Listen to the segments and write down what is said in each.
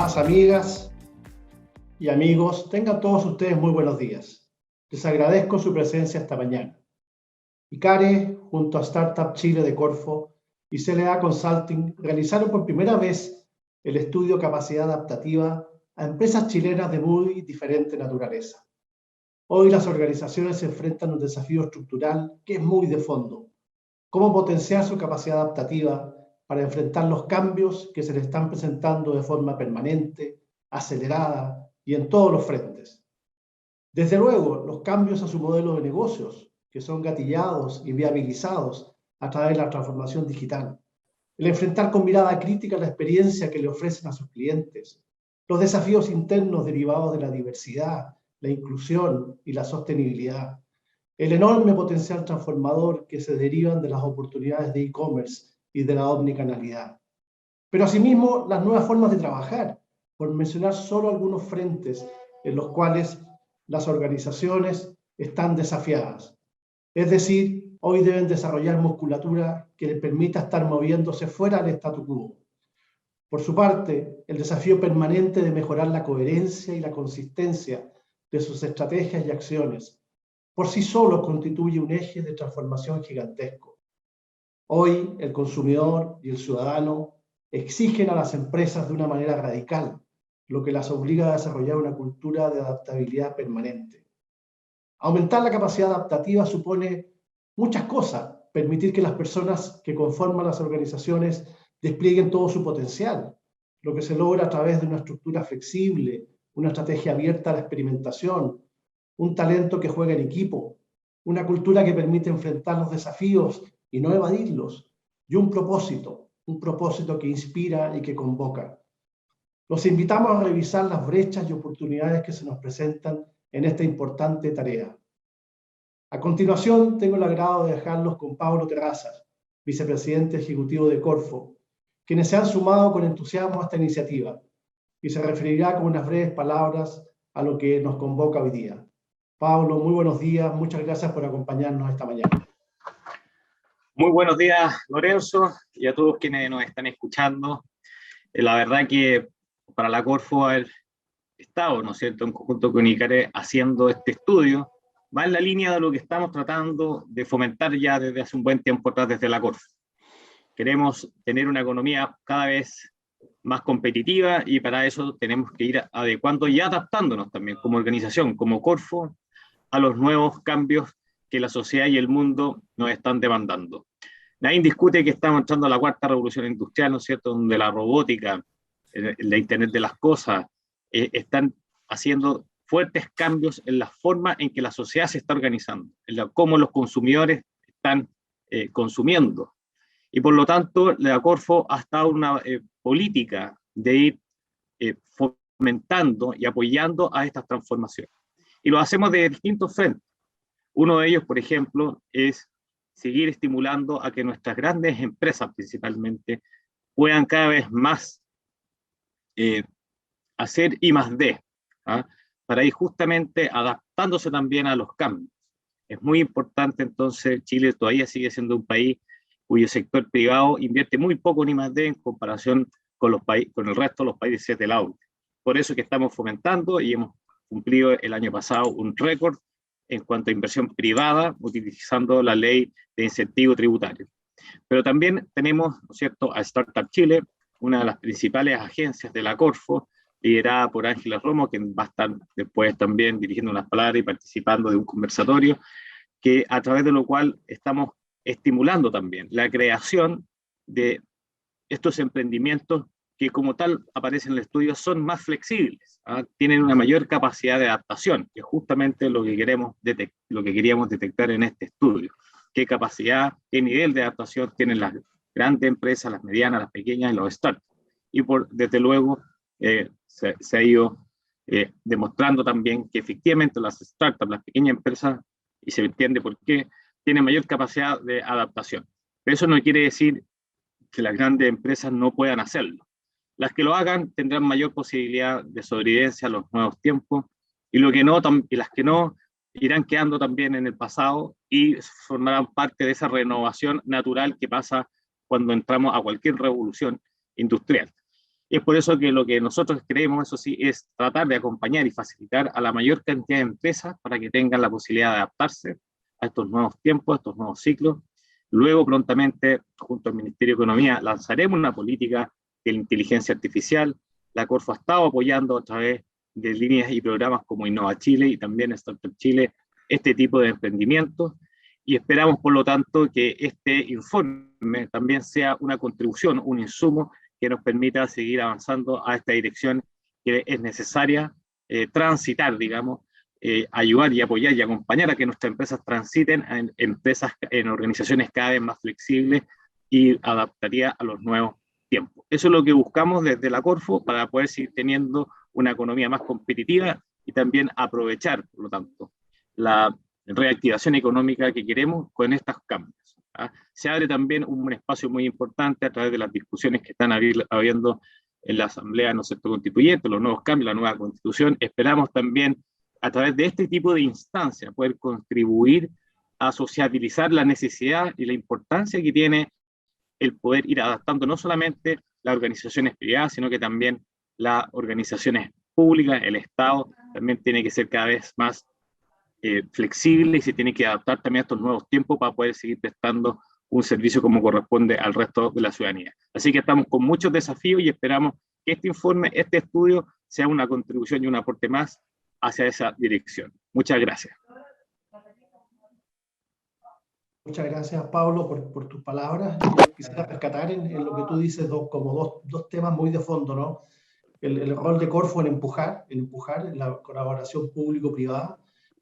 Estimadas amigas y amigos, tengan todos ustedes muy buenos días. Les agradezco su presencia esta mañana. ICARE, junto a Startup Chile de Corfo y CLA Consulting, realizaron por primera vez el estudio Capacidad Adaptativa a empresas chilenas de muy diferente naturaleza. Hoy las organizaciones se enfrentan a un desafío estructural que es muy de fondo. ¿Cómo potenciar su capacidad adaptativa para enfrentar los cambios que se le están presentando de forma permanente, acelerada y en todos los frentes? Desde luego, los cambios a su modelo de negocios, que son gatillados y viabilizados a través de la transformación digital. El enfrentar con mirada crítica la experiencia que le ofrecen a sus clientes. Los desafíos internos derivados de la diversidad, la inclusión y la sostenibilidad. El enorme potencial transformador que se derivan de las oportunidades de e-commerce y de la omnicanalidad. Pero asimismo, las nuevas formas de trabajar, por mencionar solo algunos frentes en los cuales las organizaciones están desafiadas. Es decir, hoy deben desarrollar musculatura que les permita estar moviéndose fuera del statu quo. Por su parte, el desafío permanente de mejorar la coherencia y la consistencia de sus estrategias y acciones, por sí solo constituye un eje de transformación gigantesco. Hoy, el consumidor y el ciudadano exigen a las empresas de una manera radical, lo que las obliga a desarrollar una cultura de adaptabilidad permanente. Aumentar la capacidad adaptativa supone muchas cosas, permitir que las personas que conforman las organizaciones desplieguen todo su potencial, lo que se logra a través de una estructura flexible, una estrategia abierta a la experimentación, un talento que juega en equipo, una cultura que permite enfrentar los desafíos y no evadirlos, y un propósito que inspira y que convoca. Los invitamos a revisar las brechas y oportunidades que se nos presentan en esta importante tarea. A continuación, tengo el agrado de dejarlos con Pablo Terrazas, vicepresidente ejecutivo de Corfo, quienes se han sumado con entusiasmo a esta iniciativa y se referirá con unas breves palabras a lo que nos convoca hoy día. Pablo, muy buenos días, muchas gracias por acompañarnos esta mañana. Muy buenos días, Lorenzo, y a todos quienes nos están escuchando. La verdad que para la Corfo haber estado, ¿no es cierto?, en conjunto con ICARE haciendo este estudio, va en la línea de lo que estamos tratando de fomentar ya desde hace un buen tiempo atrás desde la Corfo. Queremos tener una economía cada vez más competitiva y para eso tenemos que ir adecuando y adaptándonos también como organización, como Corfo, a los nuevos cambios que la sociedad y el mundo nos están demandando. Nadie discute que estamos entrando a la cuarta revolución industrial, ¿no es cierto?, donde la robótica, la Internet de las cosas, están haciendo fuertes cambios en la forma en que la sociedad se está organizando, en cómo los consumidores están consumiendo. Y por lo tanto, la Corfo ha estado una política de ir fomentando y apoyando a estas transformaciones. Y lo hacemos de distintos frentes. Uno de ellos, por ejemplo, es seguir estimulando a que nuestras grandes empresas, principalmente, puedan cada vez más hacer I+D, ¿ah?, para ir justamente adaptándose también a los cambios. Es muy importante, entonces, Chile todavía sigue siendo un país cuyo sector privado invierte muy poco en I+D en comparación con el resto de los países de la OCDE. Por eso que estamos fomentando y hemos cumplido el año pasado un récord en cuanto a inversión privada, utilizando la ley de incentivo tributario. Pero también tenemos, ¿no es cierto?, a Startup Chile, una de las principales agencias de la Corfo, liderada por Ángela Romo, quien va a estar después también dirigiendo unas palabras y participando de un conversatorio, a través de lo cual estamos estimulando también la creación de estos emprendimientos que, como tal aparece en el estudio, son más flexibles, ¿ah?, tienen una mayor capacidad de adaptación, que es justamente lo que queríamos detectar en este estudio. Qué capacidad, qué nivel de adaptación tienen las grandes empresas, las medianas, las pequeñas y los startups. Y desde luego se ha ido demostrando también que efectivamente las startups, las pequeñas empresas, y se entiende por qué, tienen mayor capacidad de adaptación. Pero eso no quiere decir que las grandes empresas no puedan hacerlo. Las que lo hagan tendrán mayor posibilidad de sobrevivencia a los nuevos tiempos, y las que no irán quedando también en el pasado y formarán parte de esa renovación natural que pasa cuando entramos a cualquier revolución industrial. Y es por eso que lo que nosotros creemos, eso sí, es tratar de acompañar y facilitar a la mayor cantidad de empresas para que tengan la posibilidad de adaptarse a estos nuevos tiempos, a estos nuevos ciclos. Luego, prontamente, junto al Ministerio de Economía, lanzaremos una política de la inteligencia artificial. La Corfo ha estado apoyando a través de líneas y programas como Innova Chile y también Startup Chile este tipo de emprendimientos. Y esperamos, por lo tanto, que este informe también sea una contribución, un insumo que nos permita seguir avanzando a esta dirección que es necesaria transitar, digamos, ayudar y apoyar y acompañar a que nuestras empresas transiten en empresas, en organizaciones cada vez más flexibles y adaptaría a los nuevos tiempos. Eso es lo que buscamos desde la Corfo para poder seguir teniendo una economía más competitiva y también aprovechar, por lo tanto, la reactivación económica que queremos con estos cambios. ¿Ah? Se abre también un espacio muy importante a través de las discusiones que están habiendo en la Asamblea, ¿no es cierto?, Constituyente, los nuevos cambios, la nueva Constitución. Esperamos también, a través de este tipo de instancias, poder contribuir a sociabilizar la necesidad y la importancia que tiene el poder ir adaptando no solamente las organizaciones privadas, sino que también las organizaciones públicas, el Estado también tiene que ser cada vez más flexible y se tiene que adaptar también a estos nuevos tiempos para poder seguir prestando un servicio como corresponde al resto de la ciudadanía. Así que estamos con muchos desafíos y esperamos que este informe, este estudio, sea una contribución y un aporte más hacia esa dirección. Muchas gracias. Muchas gracias, Pablo, por tus palabras. Yo quisiera rescatar en lo que tú dices como dos temas muy de fondo, ¿no? El rol de Corfo en empujar la colaboración público-privada,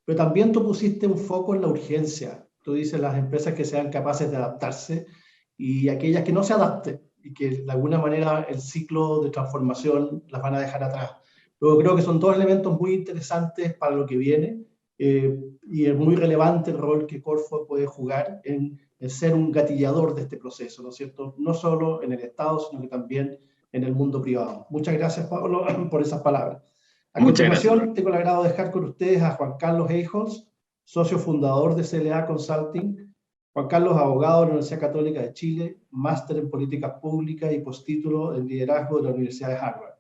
pero también tú pusiste un foco en la urgencia. Tú dices las empresas que sean capaces de adaptarse y aquellas que no se adapten y que de alguna manera el ciclo de transformación las van a dejar atrás. Luego creo que son dos elementos muy interesantes para lo que viene y es muy relevante el rol que Corfo puede jugar en ser un gatillador de este proceso, ¿no es cierto? No solo en el Estado, sino que también en el mundo privado. Muchas gracias, Pablo, por esas palabras. A Muchas gracias. continuación, tengo el agrado de dejar con ustedes a Juan Carlos Eichholz, socio fundador de CLA Consulting. Juan Carlos, abogado de la Universidad Católica de Chile, máster en políticas públicas y postítulo en liderazgo de la Universidad de Harvard.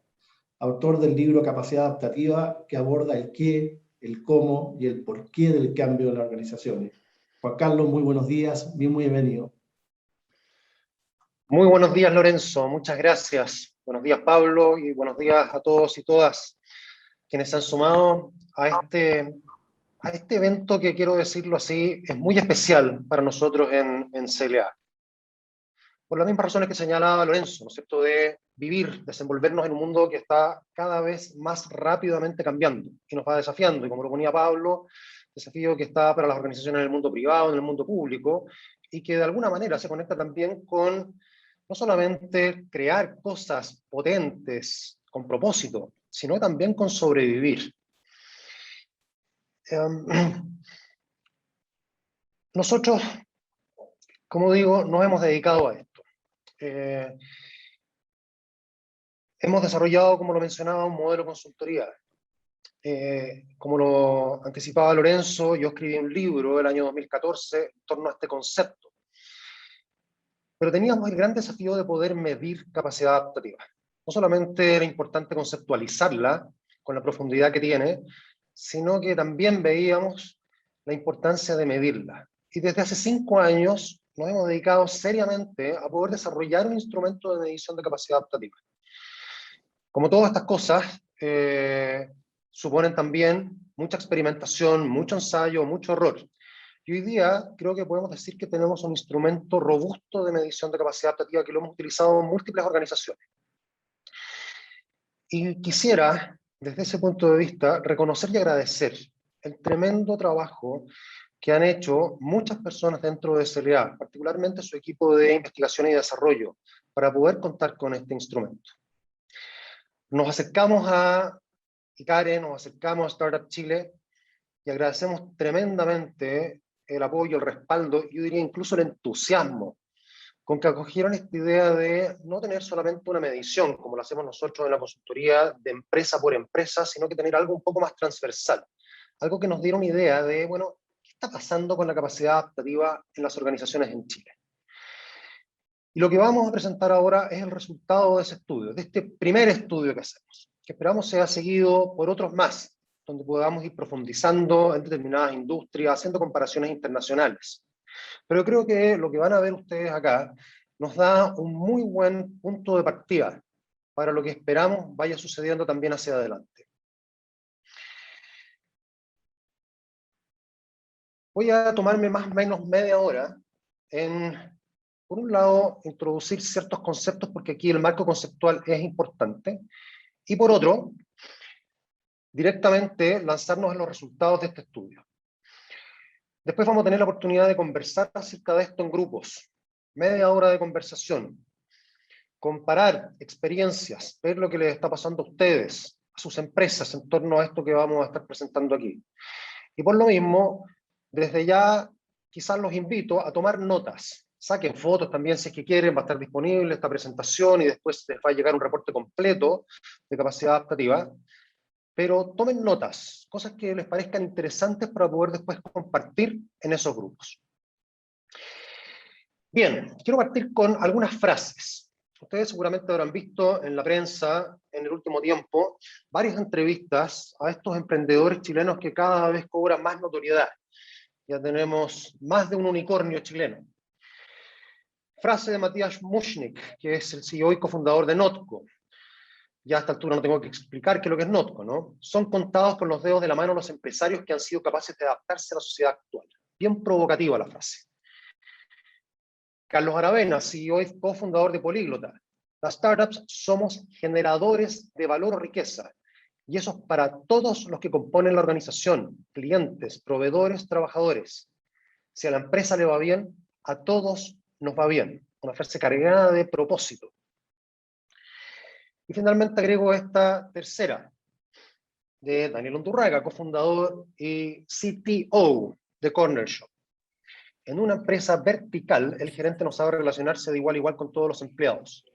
Autor del libro Capacidad Adaptativa, que aborda el qué, el cómo y el porqué del cambio en las organizaciones. Juan Carlos, muy buenos días, muy bienvenido. Muy buenos días, Lorenzo, muchas gracias. Buenos días, Pablo, y buenos días a todos y todas quienes se han sumado a este evento que, quiero decirlo así, es muy especial para nosotros en CLA. Por las mismas razones que señalaba Lorenzo, ¿no es cierto?, de vivir, desenvolvernos en un mundo que está cada vez más rápidamente cambiando y nos va desafiando, y como lo ponía Pablo, desafío que está para las organizaciones en el mundo privado, en el mundo público, y que de alguna manera se conecta también con no solamente crear cosas potentes con propósito, sino también con sobrevivir. Nosotros, como digo, nos hemos dedicado a esto. Hemos desarrollado, como lo mencionaba, un modelo de consultoría. Como lo anticipaba Lorenzo, yo escribí un libro el año 2014 en torno a este concepto. Pero teníamos el gran desafío de poder medir capacidad adaptativa. No solamente era importante conceptualizarla con la profundidad que tiene, sino que también veíamos la importancia de medirla. Y desde hace 5 años nos hemos dedicado seriamente a poder desarrollar un instrumento de medición de capacidad adaptativa. Como todas estas cosas, suponen también mucha experimentación, mucho ensayo, mucho error. Y hoy día creo que podemos decir que tenemos un instrumento robusto de medición de capacidad adaptativa que lo hemos utilizado en múltiples organizaciones. Y quisiera, desde ese punto de vista, reconocer y agradecer el tremendo trabajo que han hecho muchas personas dentro de CLA, particularmente su equipo de investigación y desarrollo, para poder contar con este instrumento. Nos acercamos a ICARE, nos acercamos a Startup Chile y agradecemos tremendamente el apoyo, el respaldo, yo diría incluso el entusiasmo con que acogieron esta idea de no tener solamente una medición, como lo hacemos nosotros en la consultoría de empresa por empresa, sino que tener algo un poco más transversal. Algo que nos diera una idea de, bueno, ¿qué está pasando con la capacidad adaptativa en las organizaciones en Chile? Y lo que vamos a presentar ahora es el resultado de ese estudio, de este primer estudio que hacemos, que esperamos sea seguido por otros más, donde podamos ir profundizando en determinadas industrias, haciendo comparaciones internacionales. Pero creo que lo que van a ver ustedes acá nos da un muy buen punto de partida para lo que esperamos vaya sucediendo también hacia adelante. Voy a tomarme más o menos media hora en, por un lado, introducir ciertos conceptos, porque aquí el marco conceptual es importante, y por otro, directamente lanzarnos en los resultados de este estudio. Después vamos a tener la oportunidad de conversar acerca de esto en grupos, media hora de conversación, comparar experiencias, ver lo que les está pasando a ustedes, a sus empresas en torno a esto que vamos a estar presentando aquí. Y por lo mismo, desde ya quizás los invito a tomar notas. Saquen fotos también si es que quieren, va a estar disponible esta presentación y después les va a llegar un reporte completo de capacidad adaptativa. Pero tomen notas, cosas que les parezcan interesantes para poder después compartir en esos grupos. Bien, quiero partir con algunas frases. Ustedes seguramente habrán visto en la prensa en el último tiempo varias entrevistas a estos emprendedores chilenos que cada vez cobran más notoriedad. Ya tenemos más de un unicornio chileno. Frase de Matías Mushnik, que es el CEO y cofundador de Notco. Ya a esta altura no tengo que explicar qué es lo que es Notco, ¿no? Son contados con los dedos de la mano los empresarios que han sido capaces de adaptarse a la sociedad actual. Bien provocativa la frase. Carlos Aravena, CEO y cofundador de Políglota. Las startups somos generadores de valor o riqueza. Y eso es para todos los que componen la organización, clientes, proveedores, trabajadores. Si a la empresa le va bien, a todos nos va bien. Una frase cargada de propósito. Y finalmente agrego esta tercera, de Daniel Undurraga, cofundador y CTO de Corner Shop. En una empresa vertical, el gerente no sabe relacionarse de igual a igual con todos los empleados.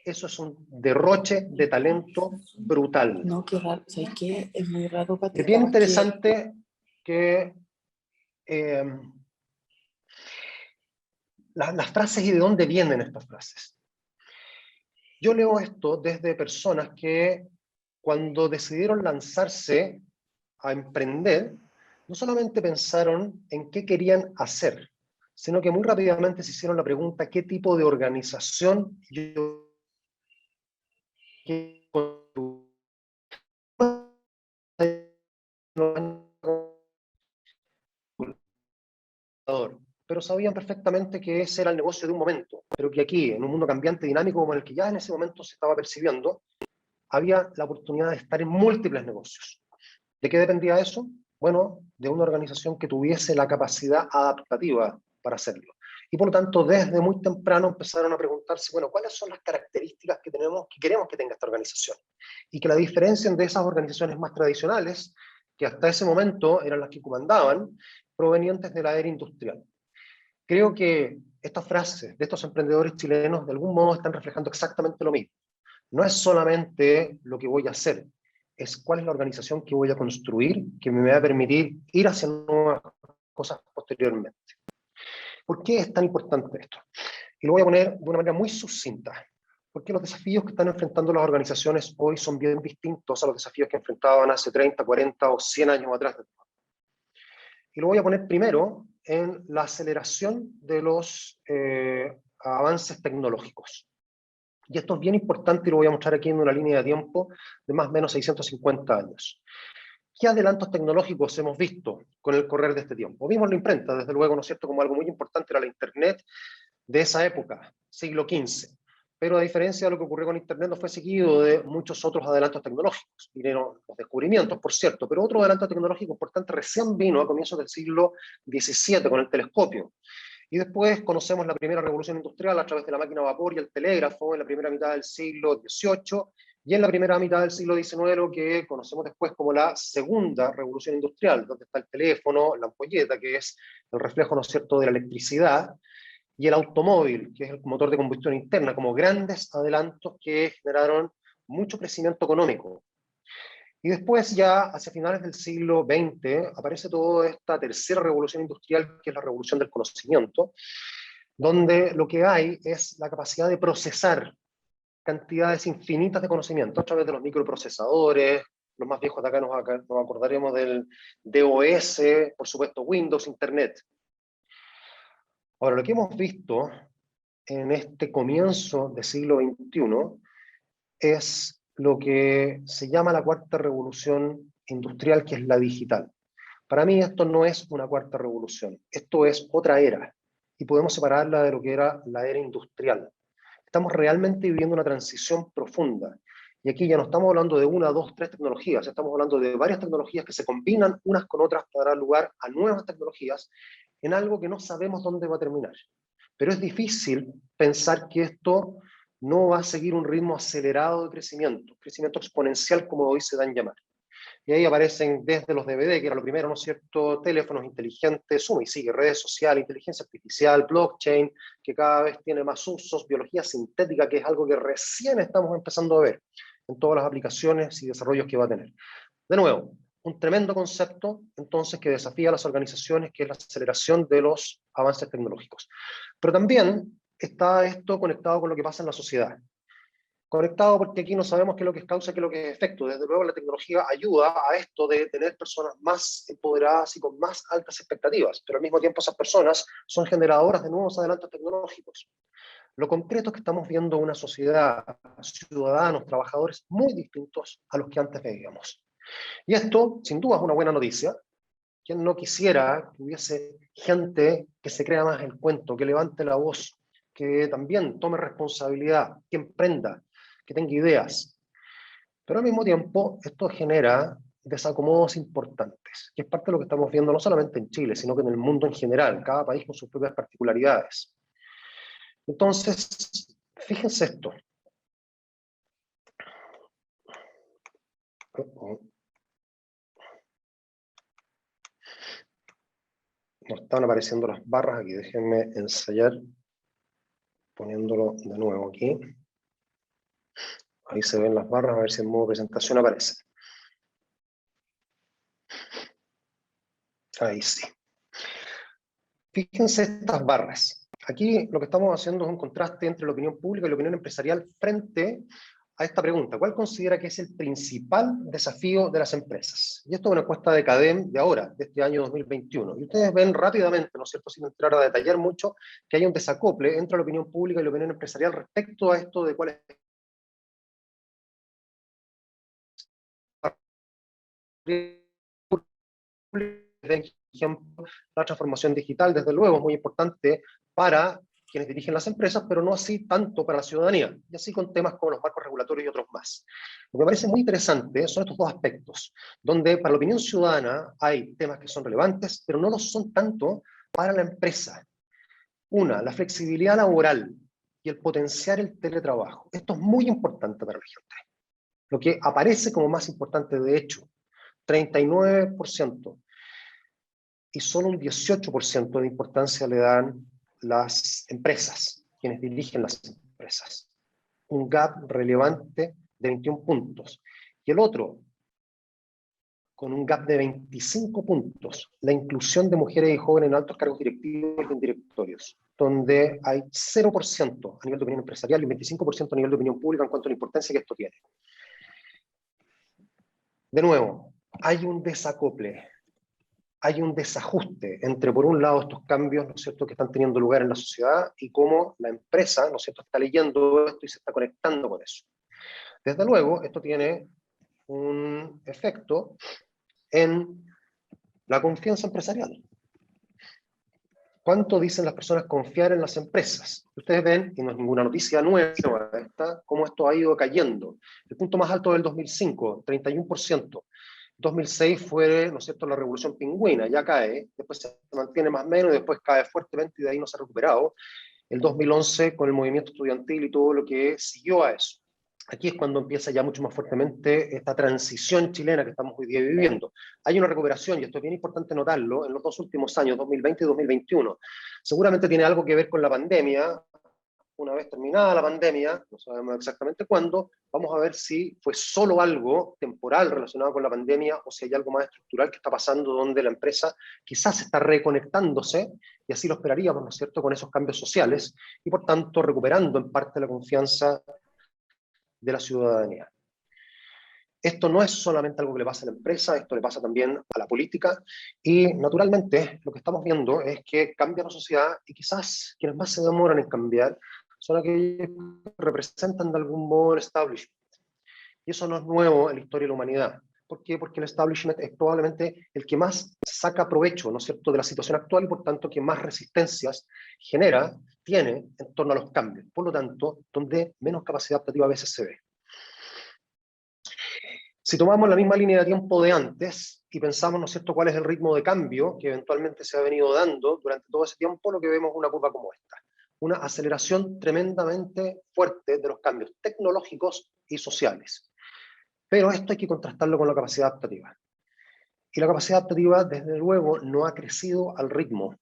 Eso es un derroche de talento brutal. No, qué raro, ¿sabes qué? Es muy raro para ti. Es bien interesante que las frases y de dónde vienen estas frases. Yo leo esto desde personas que cuando decidieron lanzarse a emprender, no solamente pensaron en qué querían hacer, sino que muy rápidamente se hicieron la pregunta, ¿qué tipo de organización yo quiero? Pero sabían perfectamente que ese era el negocio de un momento, pero que aquí, en un mundo cambiante, dinámico como el que ya en ese momento se estaba percibiendo, había la oportunidad de estar en múltiples negocios. ¿De qué dependía eso? Bueno, de una organización que tuviese la capacidad adaptativa para hacerlo. Y por lo tanto, desde muy temprano empezaron a preguntarse, bueno, ¿cuáles son las características que tenemos, que queremos que tenga esta organización? Y que la diferencien de esas organizaciones más tradicionales, que hasta ese momento eran las que comandaban, provenientes de la era industrial. Creo que estas frases de estos emprendedores chilenos de algún modo están reflejando exactamente lo mismo. No es solamente lo que voy a hacer, es cuál es la organización que voy a construir, que me va a permitir ir hacia nuevas cosas posteriormente. ¿Por qué es tan importante esto? Y lo voy a poner de una manera muy sucinta. Porque los desafíos que están enfrentando las organizaciones hoy son bien distintos a los desafíos que enfrentaban hace 30, 40 o 100 años atrás. Y lo voy a poner primero en la aceleración de los avances tecnológicos. Y esto es bien importante y lo voy a mostrar aquí en una línea de tiempo de más o menos 650 años. ¿Qué adelantos tecnológicos hemos visto con el correr de este tiempo? Vimos la imprenta, desde luego, ¿no es cierto?, como algo muy importante era la Internet de esa época, siglo XV. Pero a diferencia de lo que ocurrió con Internet, no fue seguido de muchos otros adelantos tecnológicos. Vinieron los descubrimientos, por cierto, pero otro adelanto tecnológico importante recién vino a comienzos del siglo XVII con el telescopio. Y después conocemos la primera revolución industrial a través de la máquina a vapor y el telégrafo en la primera mitad del siglo XVIII, y en la primera mitad del siglo XIX lo que conocemos después como la segunda revolución industrial, donde está el teléfono, la ampolleta, que es el reflejo, ¿no es cierto?, de la electricidad, y el automóvil, que es el motor de combustión interna, como grandes adelantos que generaron mucho crecimiento económico. Y después ya, hacia finales del siglo XX, aparece toda esta tercera revolución industrial, que es la revolución del conocimiento, donde lo que hay es la capacidad de procesar cantidades infinitas de conocimiento a través de los microprocesadores. Los más viejos de acá nos acordaremos del DOS, por supuesto Windows, Internet. Ahora, lo que hemos visto en este comienzo del siglo XXI es lo que se llama la cuarta revolución industrial, que es la digital. Para mí esto no es una cuarta revolución, esto es otra era, y podemos separarla de lo que era la era industrial. Estamos realmente viviendo una transición profunda, y aquí ya no estamos hablando de una, dos, tres tecnologías, estamos hablando de varias tecnologías que se combinan unas con otras para dar lugar a nuevas tecnologías en algo que no sabemos dónde va a terminar. Pero es difícil pensar que esto no va a seguir un ritmo acelerado de crecimiento exponencial como hoy se dan llamar. Y ahí aparecen desde los DVD, que era lo primero, ¿no es cierto?, teléfonos inteligentes, suma y sigue, redes sociales, inteligencia artificial, blockchain, que cada vez tiene más usos, biología sintética, que es algo que recién estamos empezando a ver en todas las aplicaciones y desarrollos que va a tener. De nuevo, un tremendo concepto, entonces, que desafía a las organizaciones, que es la aceleración de los avances tecnológicos. Pero también está esto conectado con lo que pasa en la sociedad. Conectado porque aquí no sabemos qué es lo que es causa y qué es lo que es efecto. Desde luego la tecnología ayuda a esto de tener personas más empoderadas y con más altas expectativas, pero al mismo tiempo esas personas son generadoras de nuevos adelantos tecnológicos. Lo concreto es que estamos viendo una sociedad, ciudadanos, trabajadores muy distintos a los que antes veíamos. Y esto, sin duda, es una buena noticia. ¿Quién no quisiera que hubiese gente que se crea más el cuento, que levante la voz, que también tome responsabilidad, que emprenda, que tenga ideas? Pero al mismo tiempo, esto genera desacomodos importantes, que es parte de lo que estamos viendo no solamente en Chile, sino que en el mundo en general, cada país con sus propias particularidades. Entonces, fíjense esto. No están apareciendo las barras aquí, déjenme ensayar poniéndolo de nuevo aquí. Ahí se ven las barras, a ver si en modo presentación aparece. Ahí sí. Fíjense estas barras. Aquí lo que estamos haciendo es un contraste entre la opinión pública y la opinión empresarial frente a esta pregunta. ¿Cuál considera que es el principal desafío de las empresas? Y esto es una encuesta de CADEM de ahora, de este año 2021. Y ustedes ven rápidamente, ¿no es cierto?, sin entrar a detallar mucho, que hay un desacople entre la opinión pública y la opinión empresarial respecto a esto de cuál es ejemplo, la transformación digital, desde luego, es muy importante para quienes dirigen las empresas, pero no así tanto para la ciudadanía, y así con temas como los marcos regulatorios y otros más. Lo que me parece muy interesante son estos dos aspectos, donde para la opinión ciudadana hay temas que son relevantes, pero no lo son tanto para la empresa. Una, la flexibilidad laboral y el potenciar el teletrabajo. Esto es muy importante para la gente. Lo que aparece como más importante, de hecho, 39%, y solo un 18% de importancia le dan las empresas, quienes dirigen las empresas. Un gap relevante de 21 puntos. Y el otro, con un gap de 25 puntos, la inclusión de mujeres y jóvenes en altos cargos directivos y en directorios, donde hay 0% a nivel de opinión empresarial y un 25% a nivel de opinión pública en cuanto a la importancia que esto tiene. De nuevo, hay un desacople, hay un desajuste entre, por un lado, estos cambios, ¿no es cierto?, que están teniendo lugar en la sociedad y cómo la empresa, ¿no es cierto?, está leyendo esto y se está conectando con eso. Desde luego, esto tiene un efecto en la confianza empresarial. ¿Cuánto dicen las personas confiar en las empresas? Ustedes ven, y no es ninguna noticia nueva esta, cómo esto ha ido cayendo. El punto más alto del 2005, 31%. 2006 fue, ¿no es cierto?, la revolución pingüina, ya cae, después se mantiene más o menos, y después cae fuertemente y de ahí no se ha recuperado. El 2011 con el movimiento estudiantil y todo lo que siguió a eso. Aquí es cuando empieza ya mucho más fuertemente esta transición chilena que estamos hoy día viviendo. Hay una recuperación, y esto es bien importante notarlo, en los dos últimos años, 2020 y 2021. Seguramente tiene algo que ver con la pandemia, una vez terminada la pandemia, no sabemos exactamente cuándo, vamos a ver si fue solo algo temporal relacionado con la pandemia o si hay algo más estructural que está pasando donde la empresa quizás está reconectándose, y así lo esperaríamos, ¿no es cierto?, con esos cambios sociales, y por tanto recuperando en parte la confianza de la ciudadanía. Esto no es solamente algo que le pasa a la empresa, esto le pasa también a la política, y naturalmente lo que estamos viendo es que cambia la sociedad, y quizás quienes más se demoran en cambiar son aquellos que representan de algún modo el establishment. Y eso no es nuevo en la historia de la humanidad. ¿Por qué? Porque el establishment es probablemente el que más saca provecho, ¿no es cierto?, de la situación actual, y por tanto que más resistencias tiene en torno a los cambios. Por lo tanto, donde menos capacidad adaptativa a veces se ve. Si tomamos la misma línea de tiempo de antes y pensamos, ¿no es cierto?, cuál es el ritmo de cambio que eventualmente se ha venido dando durante todo ese tiempo, lo que vemos es una curva como esta. Una aceleración tremendamente fuerte de los cambios tecnológicos y sociales. Pero esto hay que contrastarlo con la capacidad adaptativa. Y la capacidad adaptativa, desde luego, no ha crecido al ritmo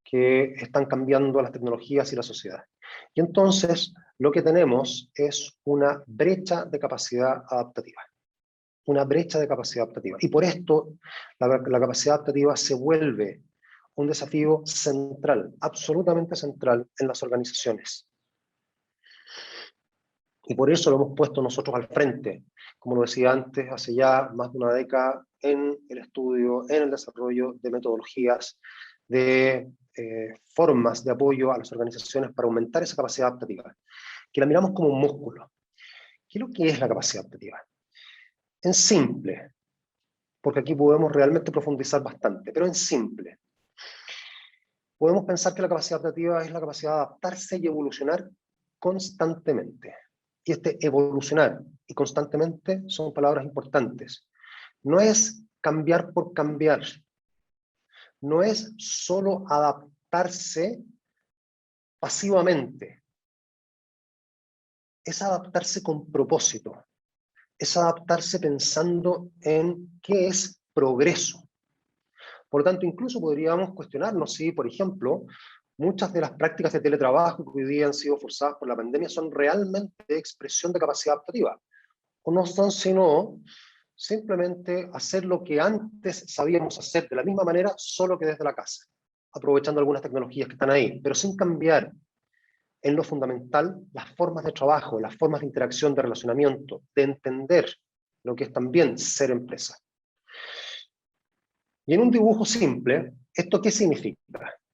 que están cambiando las tecnologías y la sociedad. Y entonces, lo que tenemos es una brecha de capacidad adaptativa. Una brecha de capacidad adaptativa. Y por esto, la capacidad adaptativa se vuelve un desafío central, absolutamente central en las organizaciones. Y por eso lo hemos puesto nosotros al frente, como lo decía antes, hace ya más de una década, en el estudio, en el desarrollo de metodologías, de formas de apoyo a las organizaciones para aumentar esa capacidad adaptativa, que la miramos como un músculo. ¿Qué es lo que es la capacidad adaptativa? En simple, porque aquí podemos realmente profundizar bastante, pero en simple, podemos pensar que la capacidad adaptativa es la capacidad de adaptarse y evolucionar constantemente. Y este evolucionar y constantemente son palabras importantes. No es cambiar por cambiar. No es solo adaptarse pasivamente. Es adaptarse con propósito. Es adaptarse pensando en qué es progreso. Por lo tanto, incluso podríamos cuestionarnos si, por ejemplo, muchas de las prácticas de teletrabajo que hoy día han sido forzadas por la pandemia son realmente expresión de capacidad adaptativa. O no son sino simplemente hacer lo que antes sabíamos hacer de la misma manera, solo que desde la casa, aprovechando algunas tecnologías que están ahí, pero sin cambiar en lo fundamental las formas de trabajo, las formas de interacción, de relacionamiento, de entender lo que es también ser empresa. Y en un dibujo simple, ¿esto qué significa?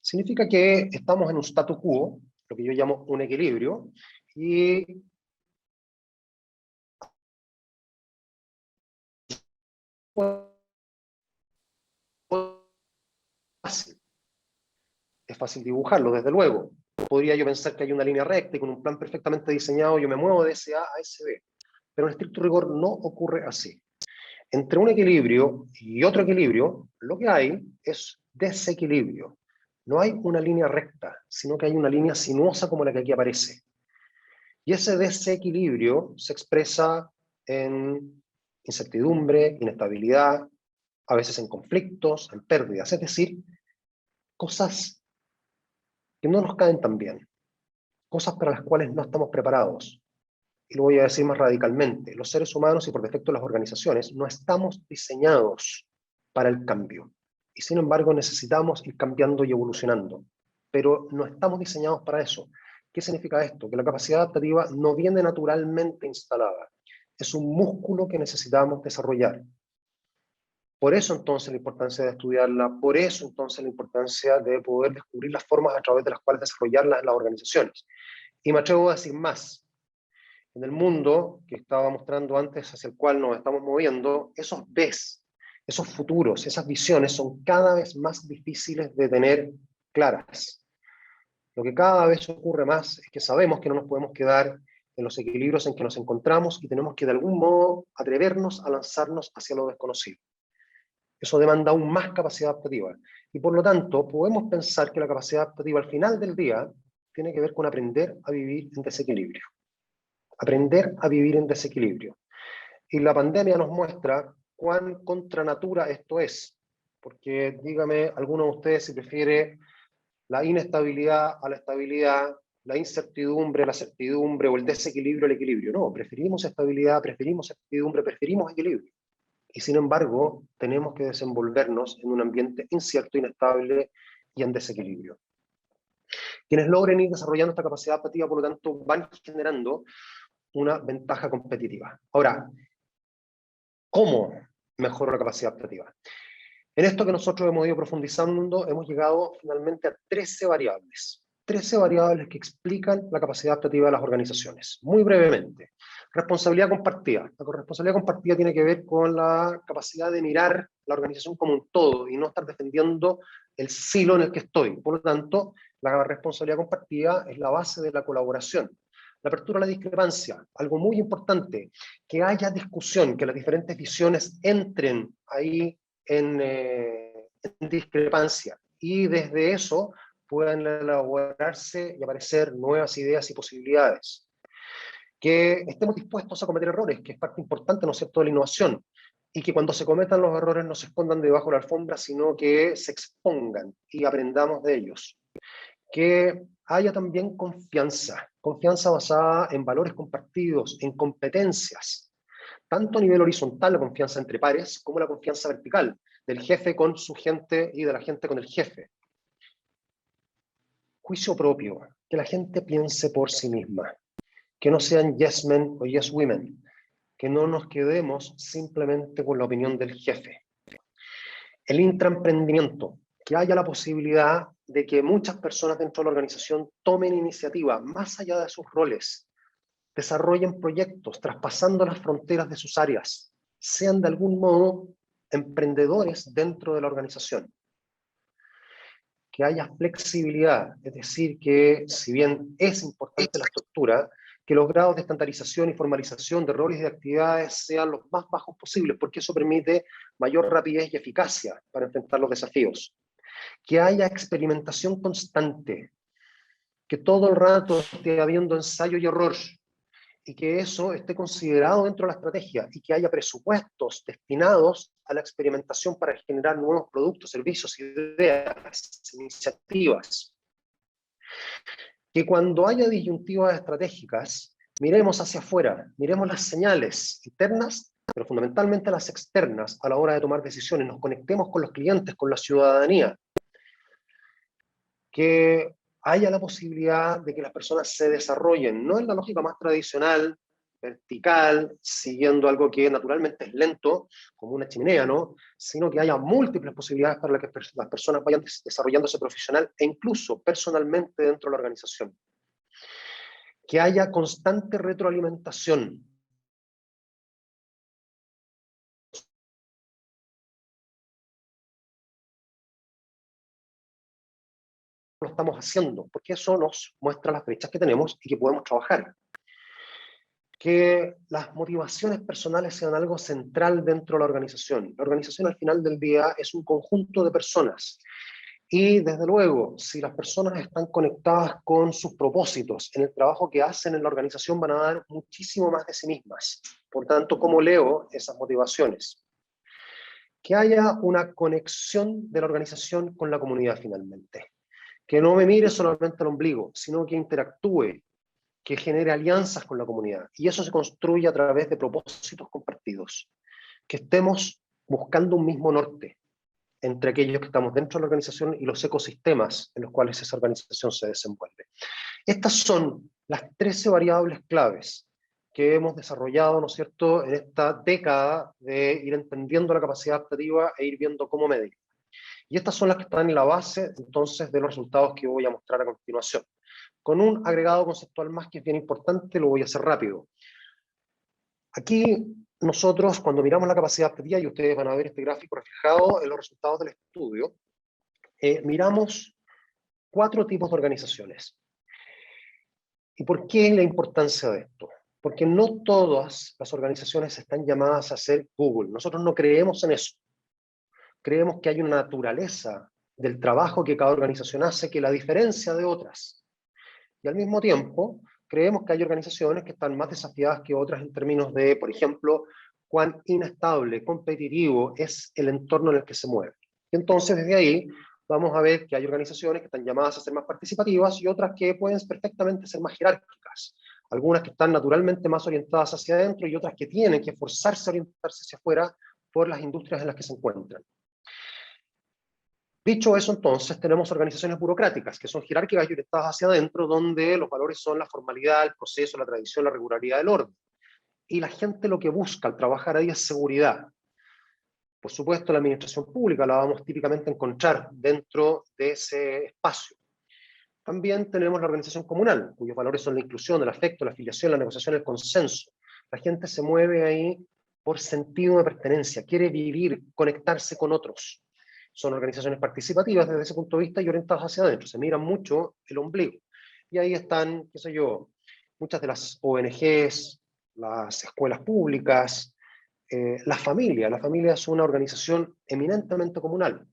Significa que estamos en un statu quo, lo que yo llamo un equilibrio, y es fácil dibujarlo, desde luego. Podría yo pensar que hay una línea recta y con un plan perfectamente diseñado yo me muevo de ese A a ese B. Pero en estricto rigor no ocurre así. Entre un equilibrio y otro equilibrio, lo que hay es desequilibrio. No hay una línea recta, sino que hay una línea sinuosa como la que aquí aparece. Y ese desequilibrio se expresa en incertidumbre, inestabilidad, a veces en conflictos, en pérdidas, es decir, cosas que no nos caen tan bien, cosas para las cuales no estamos preparados. Y lo voy a decir más radicalmente, los seres humanos y por defecto las organizaciones no estamos diseñados para el cambio. Y sin embargo necesitamos ir cambiando y evolucionando. Pero no estamos diseñados para eso. ¿Qué significa esto? Que la capacidad adaptativa no viene naturalmente instalada. Es un músculo que necesitamos desarrollar. Por eso entonces la importancia de estudiarla, por eso entonces la importancia de poder descubrir las formas a través de las cuales desarrollarla en las organizaciones. Y me atrevo a decir más. En el mundo que estaba mostrando antes, hacia el cual nos estamos moviendo, esos Bs, esos futuros, esas visiones son cada vez más difíciles de tener claras. Lo que cada vez ocurre más es que sabemos que no nos podemos quedar en los equilibrios en que nos encontramos y tenemos que de algún modo atrevernos a lanzarnos hacia lo desconocido. Eso demanda aún más capacidad adaptativa. Y por lo tanto, podemos pensar que la capacidad adaptativa al final del día tiene que ver con aprender a vivir en desequilibrio. Aprender a vivir en desequilibrio. Y la pandemia nos muestra cuán contra natura esto es. Porque dígame alguno de ustedes si prefiere la inestabilidad a la estabilidad, la incertidumbre, la certidumbre o el desequilibrio, el equilibrio. No, preferimos estabilidad, preferimos certidumbre, preferimos equilibrio. Y sin embargo, tenemos que desenvolvernos en un ambiente incierto, inestable y en desequilibrio. Quienes logren ir desarrollando esta capacidad adaptativa, por lo tanto, van generando una ventaja competitiva. Ahora, ¿cómo mejoro la capacidad adaptativa? En esto que nosotros hemos ido profundizando, hemos llegado finalmente a 13 variables. 13 variables que explican la capacidad adaptativa de las organizaciones. Muy brevemente. Responsabilidad compartida. La responsabilidad compartida tiene que ver con la capacidad de mirar la organización como un todo y no estar defendiendo el silo en el que estoy. Por lo tanto, la responsabilidad compartida es la base de la colaboración. La apertura a la discrepancia, algo muy importante, que haya discusión, que las diferentes visiones entren ahí en discrepancia, y desde eso puedan elaborarse y aparecer nuevas ideas y posibilidades. Que estemos dispuestos a cometer errores, que es parte importante, ¿no es cierto?, de la innovación, y que cuando se cometan los errores no se escondan debajo de la alfombra, sino que se expongan y aprendamos de ellos. Que haya también confianza, confianza basada en valores compartidos, en competencias, tanto a nivel horizontal, la confianza entre pares, como la confianza vertical, del jefe con su gente y de la gente con el jefe. Juicio propio, que la gente piense por sí misma, que no sean yes men o yes women, que no nos quedemos simplemente con la opinión del jefe. El intraemprendimiento, que haya la posibilidad de que muchas personas dentro de la organización tomen iniciativa más allá de sus roles, desarrollen proyectos traspasando las fronteras de sus áreas, sean de algún modo emprendedores dentro de la organización. Que haya flexibilidad, es decir, que si bien es importante la estructura, que los grados de estandarización y formalización de roles y de actividades sean los más bajos posibles, porque eso permite mayor rapidez y eficacia para enfrentar los desafíos. Que haya experimentación constante, que todo el rato esté habiendo ensayo y error, y que eso esté considerado dentro de la estrategia, y que haya presupuestos destinados a la experimentación para generar nuevos productos, servicios, ideas, iniciativas. Que cuando haya disyuntivas estratégicas, miremos hacia afuera, miremos las señales internas, pero fundamentalmente las externas a la hora de tomar decisiones, nos conectemos con los clientes, con la ciudadanía. Que haya la posibilidad de que las personas se desarrollen, no en la lógica más tradicional, vertical, siguiendo algo que naturalmente es lento, como una chimenea, ¿no? Sino que haya múltiples posibilidades para que las personas vayan desarrollándose profesional e incluso personalmente dentro de la organización. Que haya constante retroalimentación. Lo estamos haciendo, porque eso nos muestra las brechas que tenemos y que podemos trabajar. Que las motivaciones personales sean algo central dentro de la organización. La organización al final del día es un conjunto de personas. Y desde luego, si las personas están conectadas con sus propósitos en el trabajo que hacen en la organización, van a dar muchísimo más de sí mismas. Por tanto, ¿cómo leo esas motivaciones? Que haya una conexión de la organización con la comunidad finalmente. Que no me mire solamente al ombligo, sino que interactúe, que genere alianzas con la comunidad. Y eso se construye a través de propósitos compartidos. Que estemos buscando un mismo norte entre aquellos que estamos dentro de la organización y los ecosistemas en los cuales esa organización se desenvuelve. Estas son las 13 variables claves que hemos desarrollado, ¿no es cierto?, en esta década de ir entendiendo la capacidad adaptativa e ir viendo cómo medir. Y estas son las que están en la base, entonces, de los resultados que voy a mostrar a continuación. Con un agregado conceptual más que es bien importante, lo voy a hacer rápido. Aquí, nosotros, cuando miramos la capacidad adaptativa, y ustedes van a ver este gráfico reflejado en los resultados del estudio, miramos 4 tipos de organizaciones. ¿Y por qué la importancia de esto? Porque no todas las organizaciones están llamadas a ser Google. Nosotros no creemos en eso. Creemos que hay una naturaleza del trabajo que cada organización hace que la diferencia de otras. Y al mismo tiempo, creemos que hay organizaciones que están más desafiadas que otras en términos de, por ejemplo, cuán inestable, competitivo es el entorno en el que se mueve. Y entonces, desde ahí, vamos a ver que hay organizaciones que están llamadas a ser más participativas y otras que pueden perfectamente ser más jerárquicas. Algunas que están naturalmente más orientadas hacia adentro y otras que tienen que forzarse a orientarse hacia afuera por las industrias en las que se encuentran. Dicho eso, entonces, tenemos organizaciones burocráticas, que son jerárquicas y orientadas hacia adentro, donde los valores son la formalidad, el proceso, la tradición, la regularidad del orden. Y la gente lo que busca al trabajar ahí es seguridad. Por supuesto, la administración pública la vamos típicamente a encontrar dentro de ese espacio. También tenemos la organización comunal, cuyos valores son la inclusión, el afecto, la afiliación, la negociación, el consenso. La gente se mueve ahí por sentido de pertenencia, quiere vivir, conectarse con otros. Son organizaciones participativas desde ese punto de vista y orientadas hacia adentro, se mira mucho el ombligo. Y ahí están, qué sé yo, muchas de las ONGs, las escuelas públicas, la familia es una organización eminentemente comunal.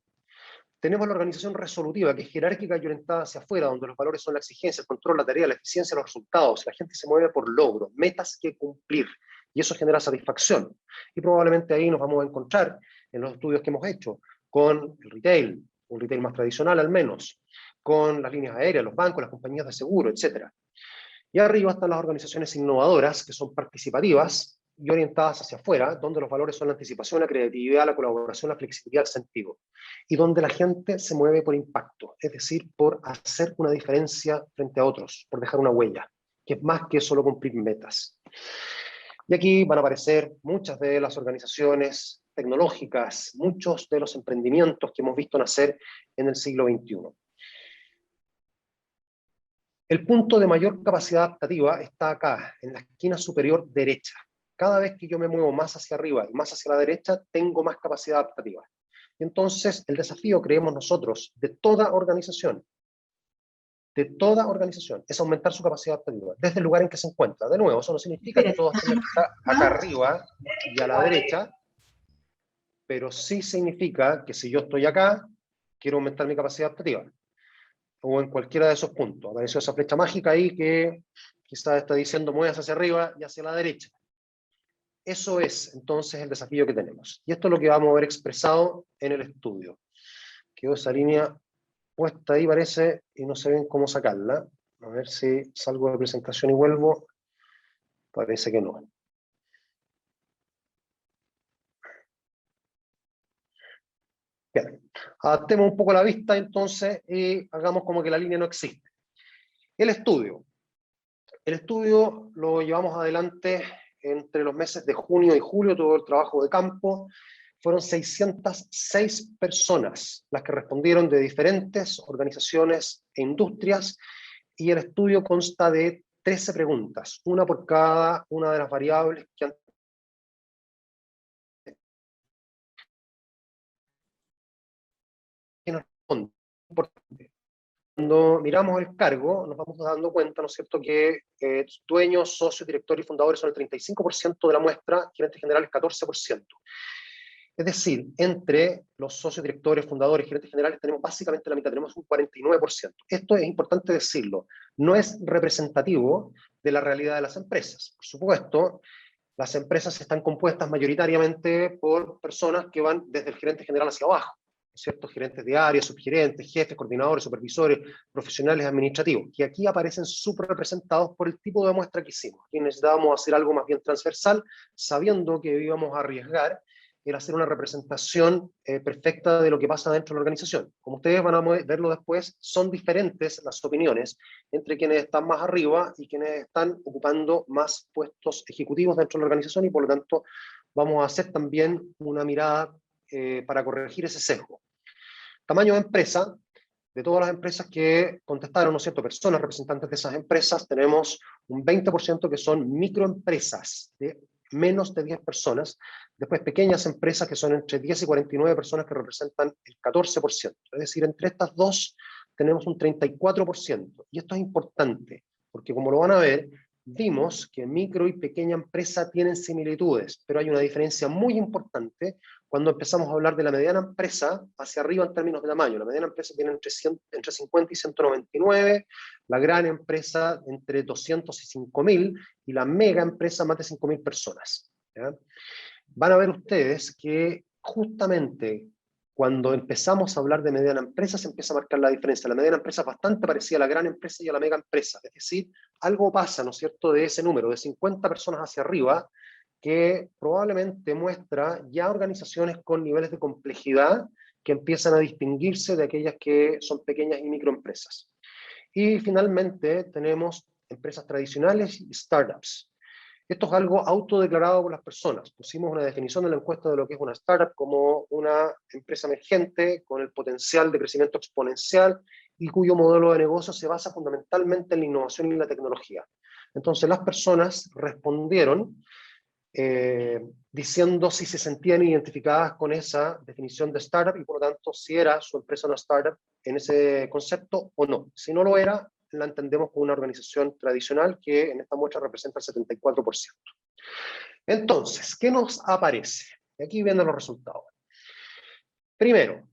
Tenemos la organización resolutiva, que es jerárquica y orientada hacia afuera, donde los valores son la exigencia, el control, la tarea, la eficiencia, los resultados. La gente se mueve por logros, metas que cumplir, y eso genera satisfacción. Y probablemente ahí nos vamos a encontrar, en los estudios que hemos hecho, con el retail, un retail más tradicional al menos, con las líneas aéreas, los bancos, las compañías de seguro, etc. Y arriba están las organizaciones innovadoras, que son participativas y orientadas hacia afuera, donde los valores son la anticipación, la creatividad, la colaboración, la flexibilidad, el sentido. Y donde la gente se mueve por impacto, es decir, por hacer una diferencia frente a otros, por dejar una huella, que es más que solo cumplir metas. Y aquí van a aparecer muchas de las organizaciones tecnológicas, muchos de los emprendimientos que hemos visto nacer en el siglo XXI. El punto de mayor capacidad adaptativa está acá, en la esquina superior derecha. Cada vez que yo me muevo más hacia arriba y más hacia la derecha, tengo más capacidad adaptativa. Y entonces, el desafío, creemos nosotros, de toda organización, es aumentar su capacidad adaptativa, desde el lugar en que se encuentra. De nuevo, eso no significa que todos tengan que estar acá arriba y a la derecha, pero sí significa que si yo estoy acá, quiero aumentar mi capacidad adaptativa. O en cualquiera de esos puntos. Apareció esa flecha mágica ahí que quizás está diciendo muevas hacia arriba y hacia la derecha. Eso es entonces el desafío que tenemos. Y esto es lo que vamos a ver expresado en el estudio. Quedó esa línea puesta ahí, parece, y no sé bien cómo sacarla. A ver si salgo de presentación y vuelvo. Parece que no. Bien, adaptemos un poco la vista entonces y hagamos como que la línea no existe. El estudio. El estudio lo llevamos adelante entre los meses de junio y julio, todo el trabajo de campo. Fueron 606 personas las que respondieron de diferentes organizaciones e industrias, y el estudio consta de 13 preguntas, una por cada una de las variables que han importante. Cuando miramos el cargo, nos vamos dando cuenta, ¿no es cierto?, que dueños, socios, directores y fundadores son el 35% de la muestra, gerentes generales 14%. Es decir, entre los socios, directores, fundadores, gerentes generales tenemos básicamente la mitad, tenemos un 49%. Esto es importante decirlo, no es representativo de la realidad de las empresas. Por supuesto, las empresas están compuestas mayoritariamente por personas que van desde el gerente general hacia abajo, ¿cierto? Gerentes de área, subgerentes, jefes, coordinadores, supervisores, profesionales administrativos, que aquí aparecen subrepresentados por el tipo de muestra que hicimos. Aquí necesitábamos hacer algo más bien transversal, sabiendo que íbamos a arriesgar el hacer una representación perfecta de lo que pasa dentro de la organización. Como ustedes van a verlo después, son diferentes las opiniones entre quienes están más arriba y quienes están ocupando más puestos ejecutivos dentro de la organización, y por lo tanto vamos a hacer también una mirada para corregir ese sesgo. Tamaño de empresa. De todas las empresas que contestaron, ¿no es cierto?, personas representantes de esas empresas, tenemos un 20% que son microempresas, de menos de 10 personas, después pequeñas empresas que son entre 10 y 49 personas que representan el 14%, es decir, entre estas dos tenemos un 34%, y esto es importante, porque como lo van a ver, vimos que micro y pequeña empresa tienen similitudes, pero hay una diferencia muy importante cuando empezamos a hablar de la mediana empresa hacia arriba en términos de tamaño. La mediana empresa tiene entre 50 y 199, la gran empresa entre 200 y 5.000, y la mega empresa más de 5.000 personas. ¿Ya? Van a ver ustedes que justamente Cuando empezamos a hablar de mediana empresa, se empieza a marcar la diferencia. La mediana empresa es bastante parecida a la gran empresa y a la mega empresa. Es decir, algo pasa, ¿no es cierto?, de ese número, de 50 personas hacia arriba, que probablemente muestra ya organizaciones con niveles de complejidad que empiezan a distinguirse de aquellas que son pequeñas y microempresas. Y finalmente tenemos empresas tradicionales y startups. Esto es algo autodeclarado por las personas. Pusimos una definición en la encuesta de lo que es una startup como una empresa emergente con el potencial de crecimiento exponencial y cuyo modelo de negocio se basa fundamentalmente en la innovación y la tecnología. Entonces las personas respondieron diciendo si se sentían identificadas con esa definición de startup y por lo tanto si era su empresa una startup en ese concepto o no. Si no lo era, la entendemos como una organización tradicional que en esta muestra representa el 74%. Entonces, ¿qué nos aparece? Aquí vienen los resultados. Primero,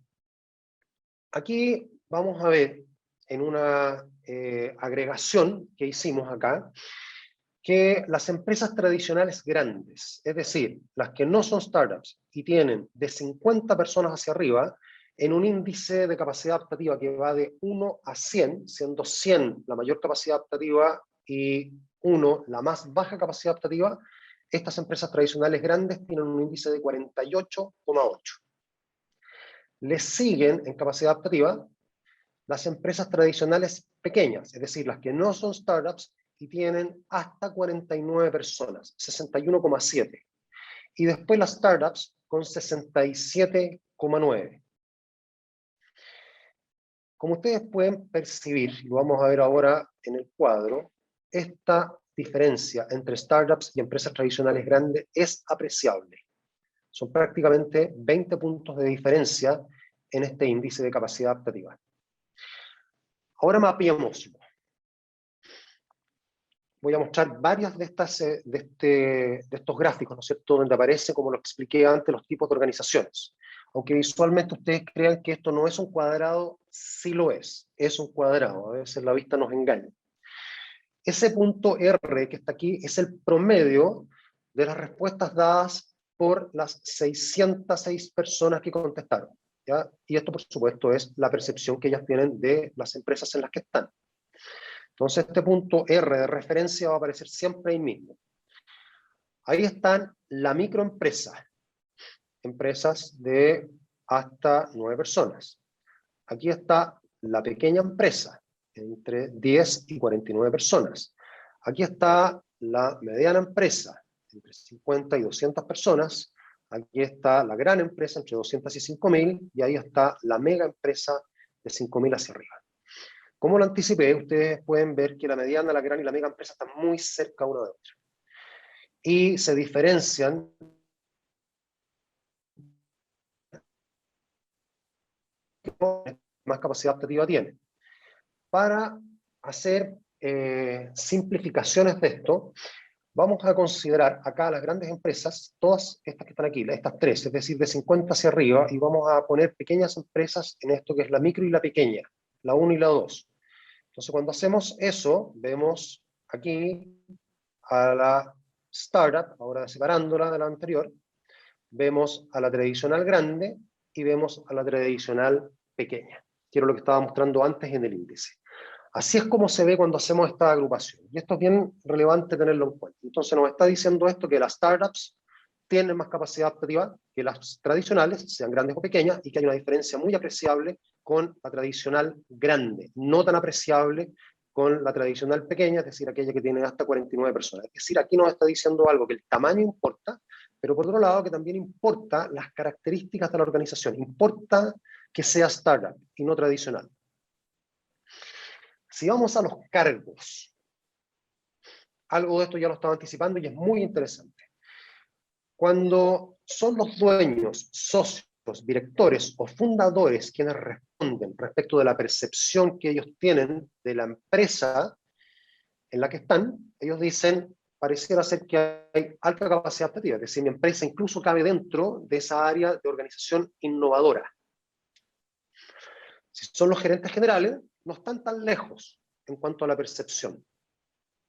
aquí vamos a ver en una agregación que hicimos acá, que las empresas tradicionales grandes, es decir, las que no son startups y tienen de 50 personas hacia arriba, en un índice de capacidad adaptativa que va de 1 a 100, siendo 100 la mayor capacidad adaptativa y 1 la más baja capacidad adaptativa, estas empresas tradicionales grandes tienen un índice de 48,8. Les siguen en capacidad adaptativa las empresas tradicionales pequeñas, es decir, las que no son startups y tienen hasta 49 personas, 61,7. Y después las startups con 67,9. Como ustedes pueden percibir, y lo vamos a ver ahora en el cuadro, esta diferencia entre startups y empresas tradicionales grandes es apreciable. Son prácticamente 20 puntos de diferencia en este índice de capacidad adaptativa. Ahora mapeémoslo. Voy a mostrar varias de estos gráficos, ¿no es cierto?, donde aparece, como lo expliqué antes, los tipos de organizaciones. Aunque visualmente ustedes crean que esto no es un cuadrado, sí lo es un cuadrado, a veces la vista nos engaña. Ese punto R que está aquí es el promedio de las respuestas dadas por las 606 personas que contestaron, ¿ya? Y esto, por supuesto, es la percepción que ellas tienen de las empresas en las que están. Entonces este punto R de referencia va a aparecer siempre ahí mismo. Ahí están la microempresa, empresas de hasta 9 personas. Aquí está la pequeña empresa, entre 10 y 49 personas. Aquí está la mediana empresa, entre 50 y 200 personas. Aquí está la gran empresa, entre 200 y 5.000, y ahí está la mega empresa de 5.000 hacia arriba. Como lo anticipé, ustedes pueden ver que la mediana, la gran y la mega empresa están muy cerca una de otra. Y se diferencian más capacidad adaptativa tienen. Para hacer simplificaciones de esto, vamos a considerar acá las grandes empresas, todas estas que están aquí, estas tres, es decir, de 50 hacia arriba, y vamos a poner pequeñas empresas en esto que es la micro y la pequeña, la 1 y la 2. Entonces, cuando hacemos eso, vemos aquí a la startup, ahora separándola de la anterior, vemos a la tradicional grande y vemos a la tradicional pequeña, que era lo que estaba mostrando antes en el índice. Así es como se ve cuando hacemos esta agrupación, y esto es bien relevante tenerlo en cuenta. Entonces nos está diciendo esto, que las startups tienen más capacidad adaptativa que las tradicionales, sean grandes o pequeñas, y que hay una diferencia muy apreciable con la tradicional grande, no tan apreciable con la tradicional pequeña, es decir, aquella que tiene hasta 49 personas. Es decir, aquí nos está diciendo algo, que el tamaño importa, pero por otro lado que también importa las características de la organización, importa que sea startup y no tradicional. Si vamos a los cargos, algo de esto ya lo estaba anticipando y es muy interesante. Cuando son los dueños, socios, directores o fundadores quienes responden respecto de la percepción que ellos tienen de la empresa en la que están, ellos dicen, pareciera ser que hay alta capacidad adaptativa, es decir, mi empresa incluso cabe dentro de esa área de organización innovadora. Si son los gerentes generales, no están tan lejos en cuanto a la percepción.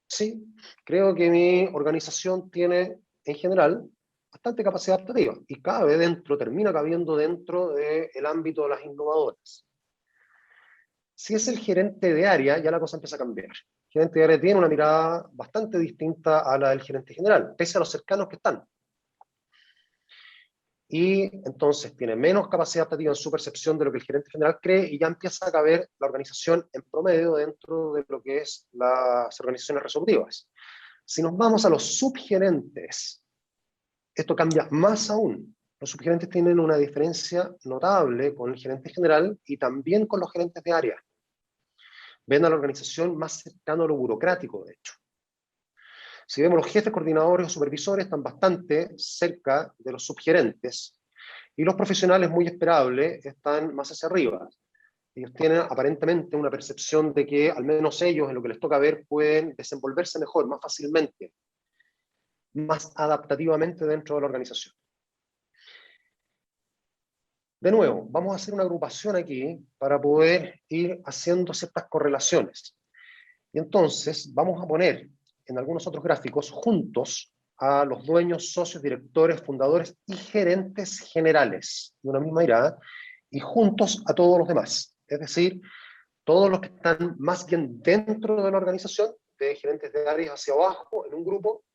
Sí, creo que mi organización tiene, en general, bastante capacidad adaptativa y cabe dentro, termina cabiendo dentro del ámbito de las innovadoras. Si es el gerente de área, ya la cosa empieza a cambiar. El gerente de área tiene una mirada bastante distinta a la del gerente general, pese a los cercanos que están. Y entonces tiene menos capacidad adaptativa en su percepción de lo que el gerente general cree y ya empieza a caber la organización en promedio dentro de lo que es las organizaciones resolutivas. Si nos vamos a los subgerentes, esto cambia más aún. Los subgerentes tienen una diferencia notable con el gerente general y también con los gerentes de área. Ven a la organización más cercano a lo burocrático, de hecho. Si vemos, los jefes, coordinadores o supervisores están bastante cerca de los subgerentes y los profesionales, muy esperables, están más hacia arriba. Ellos tienen aparentemente una percepción de que al menos ellos, en lo que les toca ver, pueden desenvolverse mejor, más fácilmente, más adaptativamente dentro de la organización. De nuevo, vamos a hacer una agrupación aquí para poder ir haciendo ciertas correlaciones. Y entonces vamos a poner en algunos otros gráficos juntos a los dueños, socios, directores, fundadores y gerentes generales de una misma mirada, y juntos a todos los demás. Es decir, todos los que están más bien dentro de la organización, de gerentes de áreas hacia abajo, en un grupo,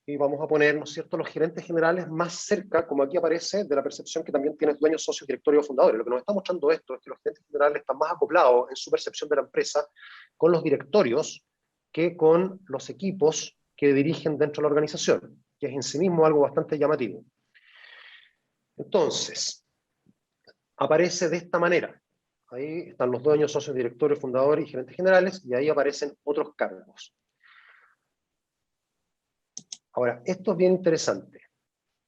y vamos a poner, ¿no es cierto?, los gerentes generales más cerca, como aquí aparece, de la percepción que también tienen dueños, socios, directorios o fundadores. Lo que nos está mostrando esto es que los gerentes generales están más acoplados en su percepción de la empresa con los directorios que con los equipos que dirigen dentro de la organización, que es en sí mismo algo bastante llamativo. Entonces, aparece de esta manera. Ahí están los dueños, socios, directores, fundadores y gerentes generales, y ahí aparecen otros cargos. Ahora, esto es bien interesante.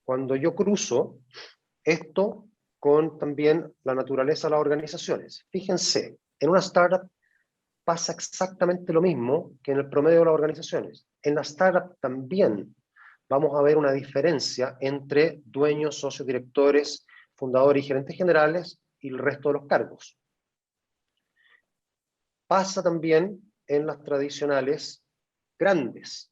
Cuando yo cruzo esto con también la naturaleza de las organizaciones, fíjense, en una startup pasa exactamente lo mismo que en el promedio de las organizaciones. En la startup también vamos a ver una diferencia entre dueños, socios, directores, fundadores y gerentes generales y el resto de los cargos. Pasa también en las tradicionales grandes.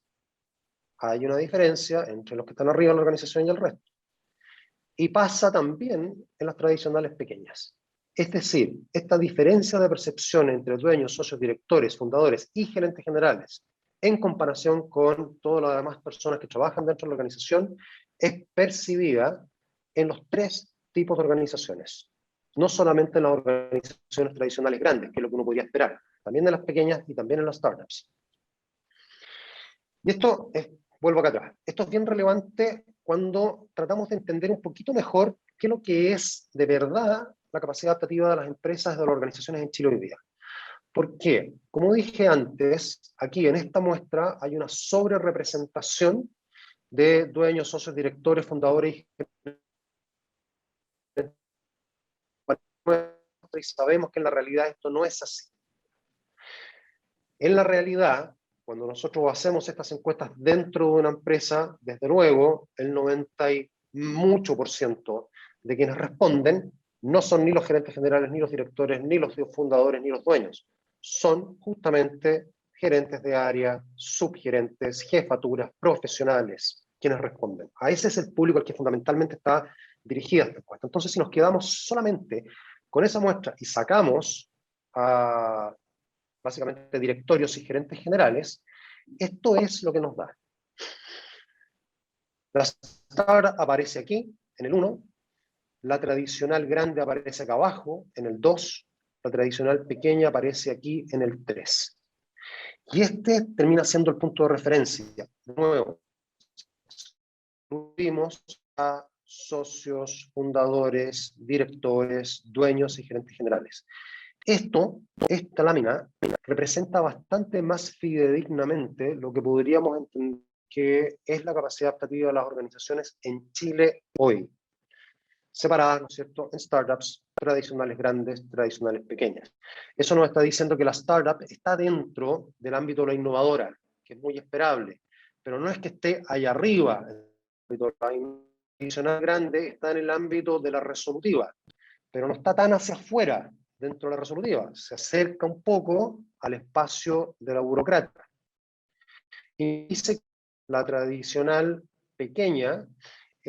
Hay una diferencia entre los que están arriba de la organización y el resto. Y pasa también en las tradicionales pequeñas. Es decir, esta diferencia de percepción entre dueños, socios, directores, fundadores y gerentes generales, en comparación con todas las demás personas que trabajan dentro de la organización, es percibida en los tres tipos de organizaciones. No solamente en las organizaciones tradicionales grandes, que es lo que uno podría esperar, también en las pequeñas y también en las startups. Y esto es, vuelvo acá atrás, esto es bien relevante cuando tratamos de entender un poquito mejor qué es lo que es de verdad la capacidad adaptativa de las empresas, de las organizaciones en Chile hoy día. ¿Por qué? Como dije antes, aquí en esta muestra hay una sobrerepresentación de dueños, socios, directores, fundadores y sabemos que en la realidad esto no es así. En la realidad, cuando nosotros hacemos estas encuestas dentro de una empresa, desde luego, el 90% y mucho de quienes responden no son ni los gerentes generales, ni los directores, ni los fundadores, ni los dueños. Son justamente gerentes de área, subgerentes, jefaturas, profesionales, quienes responden. A ese es el público al que fundamentalmente está dirigida esta encuesta. Entonces, si nos quedamos solamente con esa muestra y sacamos a básicamente directorios y gerentes generales, esto es lo que nos da. La startup aparece aquí, en el 1, la tradicional grande aparece acá abajo, en el 2, la tradicional pequeña aparece aquí, en el 3. Y este termina siendo el punto de referencia. De nuevo, incluimos a socios, fundadores, directores, dueños y gerentes generales. Esta lámina representa bastante más fidedignamente lo que podríamos entender que es la capacidad adaptativa de las organizaciones en Chile hoy. Separadas, ¿no es cierto?, en startups tradicionales grandes, tradicionales pequeñas. Eso nos está diciendo que la startup está dentro del ámbito de la innovadora, que es muy esperable, pero no es que esté allá arriba. La tradicional grande está en el ámbito de la resolutiva, pero no está tan hacia afuera dentro de la resolutiva, se acerca un poco al espacio de la burocrática. Y dice que la tradicional pequeña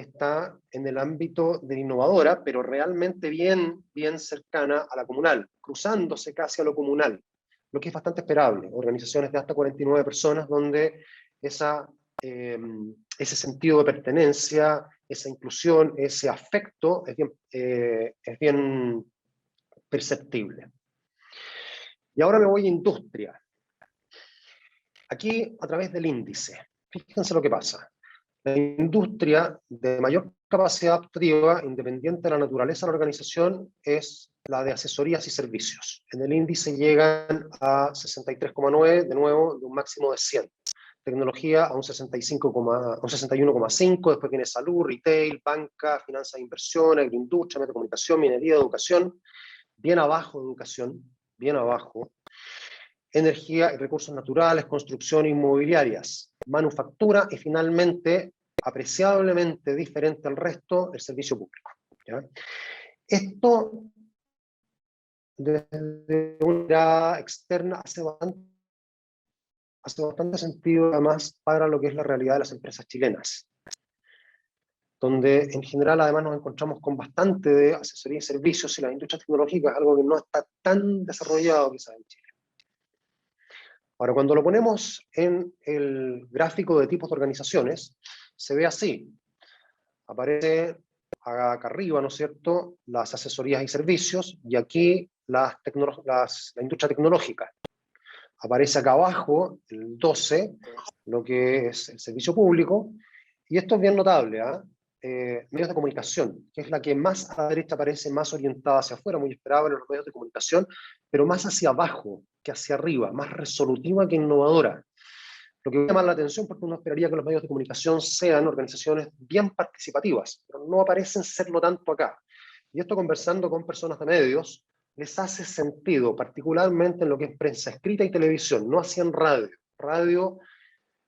está en el ámbito de la innovadora, pero realmente bien cercana a la comunal, cruzándose casi a lo comunal, lo que es bastante esperable. Organizaciones de hasta 49 personas donde ese sentido de pertenencia, esa inclusión, ese afecto es bien perceptible. Y ahora me voy a industria. Aquí, a través del índice, fíjense lo que pasa. La industria de mayor capacidad adaptativa, independiente de la naturaleza de la organización, es la de asesorías y servicios. En el índice llegan a 63,9, de nuevo, de un máximo de 100. Tecnología a un 61,5, después viene salud, retail, banca, finanzas e inversión, agroindustria, metrocomunicación, minería, educación, bien abajo educación, bien abajo. Energía y recursos naturales, construcción inmobiliarias, manufactura y finalmente, apreciablemente diferente al resto, el servicio público. ¿Ya? Esto, desde una mirada externa, hace bastante sentido además para lo que es la realidad de las empresas chilenas, donde en general además nos encontramos con bastante de asesoría y servicios y las industrias tecnológicas, algo que no está tan desarrollado quizás en Chile. Ahora, cuando lo ponemos en el gráfico de tipos de organizaciones, se ve así. Aparece acá arriba, ¿no es cierto?, las asesorías y servicios, y aquí la industria tecnológica. Aparece acá abajo, el 12, lo que es el servicio público, y esto es bien notable, medios de comunicación, que es la que más a la derecha aparece, más orientada hacia afuera, muy esperable en los medios de comunicación, pero más hacia abajo que hacia arriba, más resolutiva que innovadora. Lo que llama la atención porque uno esperaría que los medios de comunicación sean organizaciones bien participativas, pero no parecen serlo tanto acá. Y esto, conversando con personas de medios, les hace sentido, particularmente en lo que es prensa escrita y televisión, no así en radio. Radio,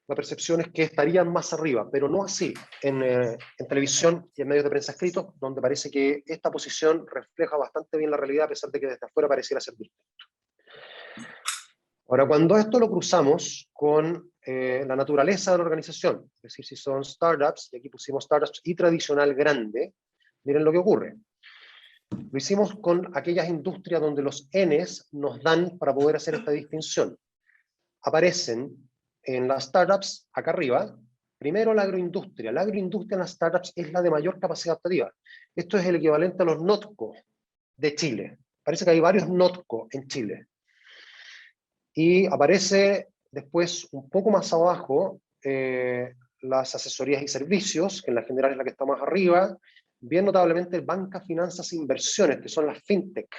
la percepción es que estarían más arriba, pero no así en televisión y en medios de prensa escritos, donde parece que esta posición refleja bastante bien la realidad, a pesar de que desde afuera pareciera ser distinto. Ahora, cuando esto lo cruzamos con la naturaleza de la organización, es decir, si son startups, y aquí pusimos startups y tradicional grande, miren lo que ocurre. Lo hicimos con aquellas industrias donde los Ns nos dan para poder hacer esta distinción. Aparecen en las startups, acá arriba, primero la agroindustria. La agroindustria en las startups es la de mayor capacidad adaptativa. Esto es el equivalente a los NOTCO de Chile. Parece que hay varios NOTCO en Chile. Y aparece después, un poco más abajo, las asesorías y servicios, que en la general es la que está más arriba, bien notablemente banca, finanzas e inversiones, que son las fintech,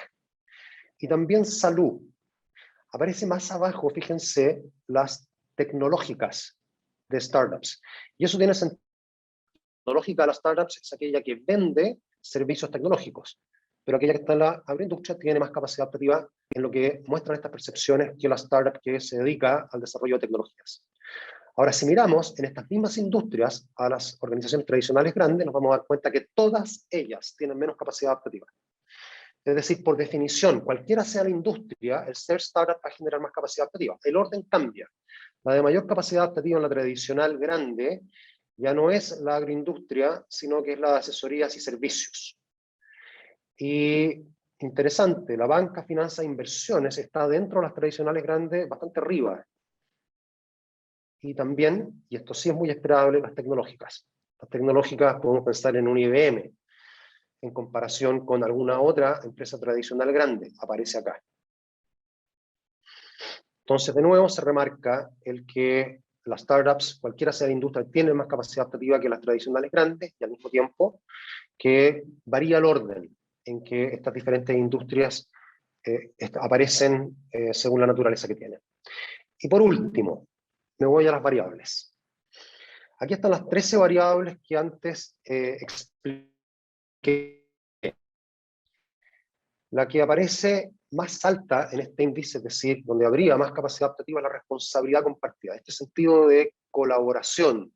y también salud. Aparece más abajo, fíjense, las tecnológicas de startups. Y eso tiene sentido. La tecnológica de las startups es aquella que vende servicios tecnológicos, pero aquella que está en la agroindustria tiene más capacidad adaptativa en lo que muestran estas percepciones que la startup que se dedica al desarrollo de tecnologías. Ahora, si miramos en estas mismas industrias a las organizaciones tradicionales grandes, nos vamos a dar cuenta que todas ellas tienen menos capacidad adaptativa. Es decir, por definición, cualquiera sea la industria, el ser startup va a generar más capacidad adaptativa. El orden cambia. La de mayor capacidad adaptativa en la tradicional grande ya no es la agroindustria, sino que es la de asesorías y servicios. Y interesante, la banca, finanzas e inversiones está dentro de las tradicionales grandes, bastante arriba. Y también, y esto sí es muy esperable, las tecnológicas. Las tecnológicas podemos pensar en un IBM, en comparación con alguna otra empresa tradicional grande, aparece acá. Entonces, de nuevo, se remarca el que las startups, cualquiera sea la industria, tienen más capacidad adaptativa que las tradicionales grandes, y al mismo tiempo que varía el orden en que estas diferentes industrias aparecen según la naturaleza que tienen. Y por último, me voy a las variables. Aquí están las 13 variables que antes expliqué. La que aparece más alta en este índice, es decir, donde habría más capacidad adaptativa, es la responsabilidad compartida. Este sentido de colaboración,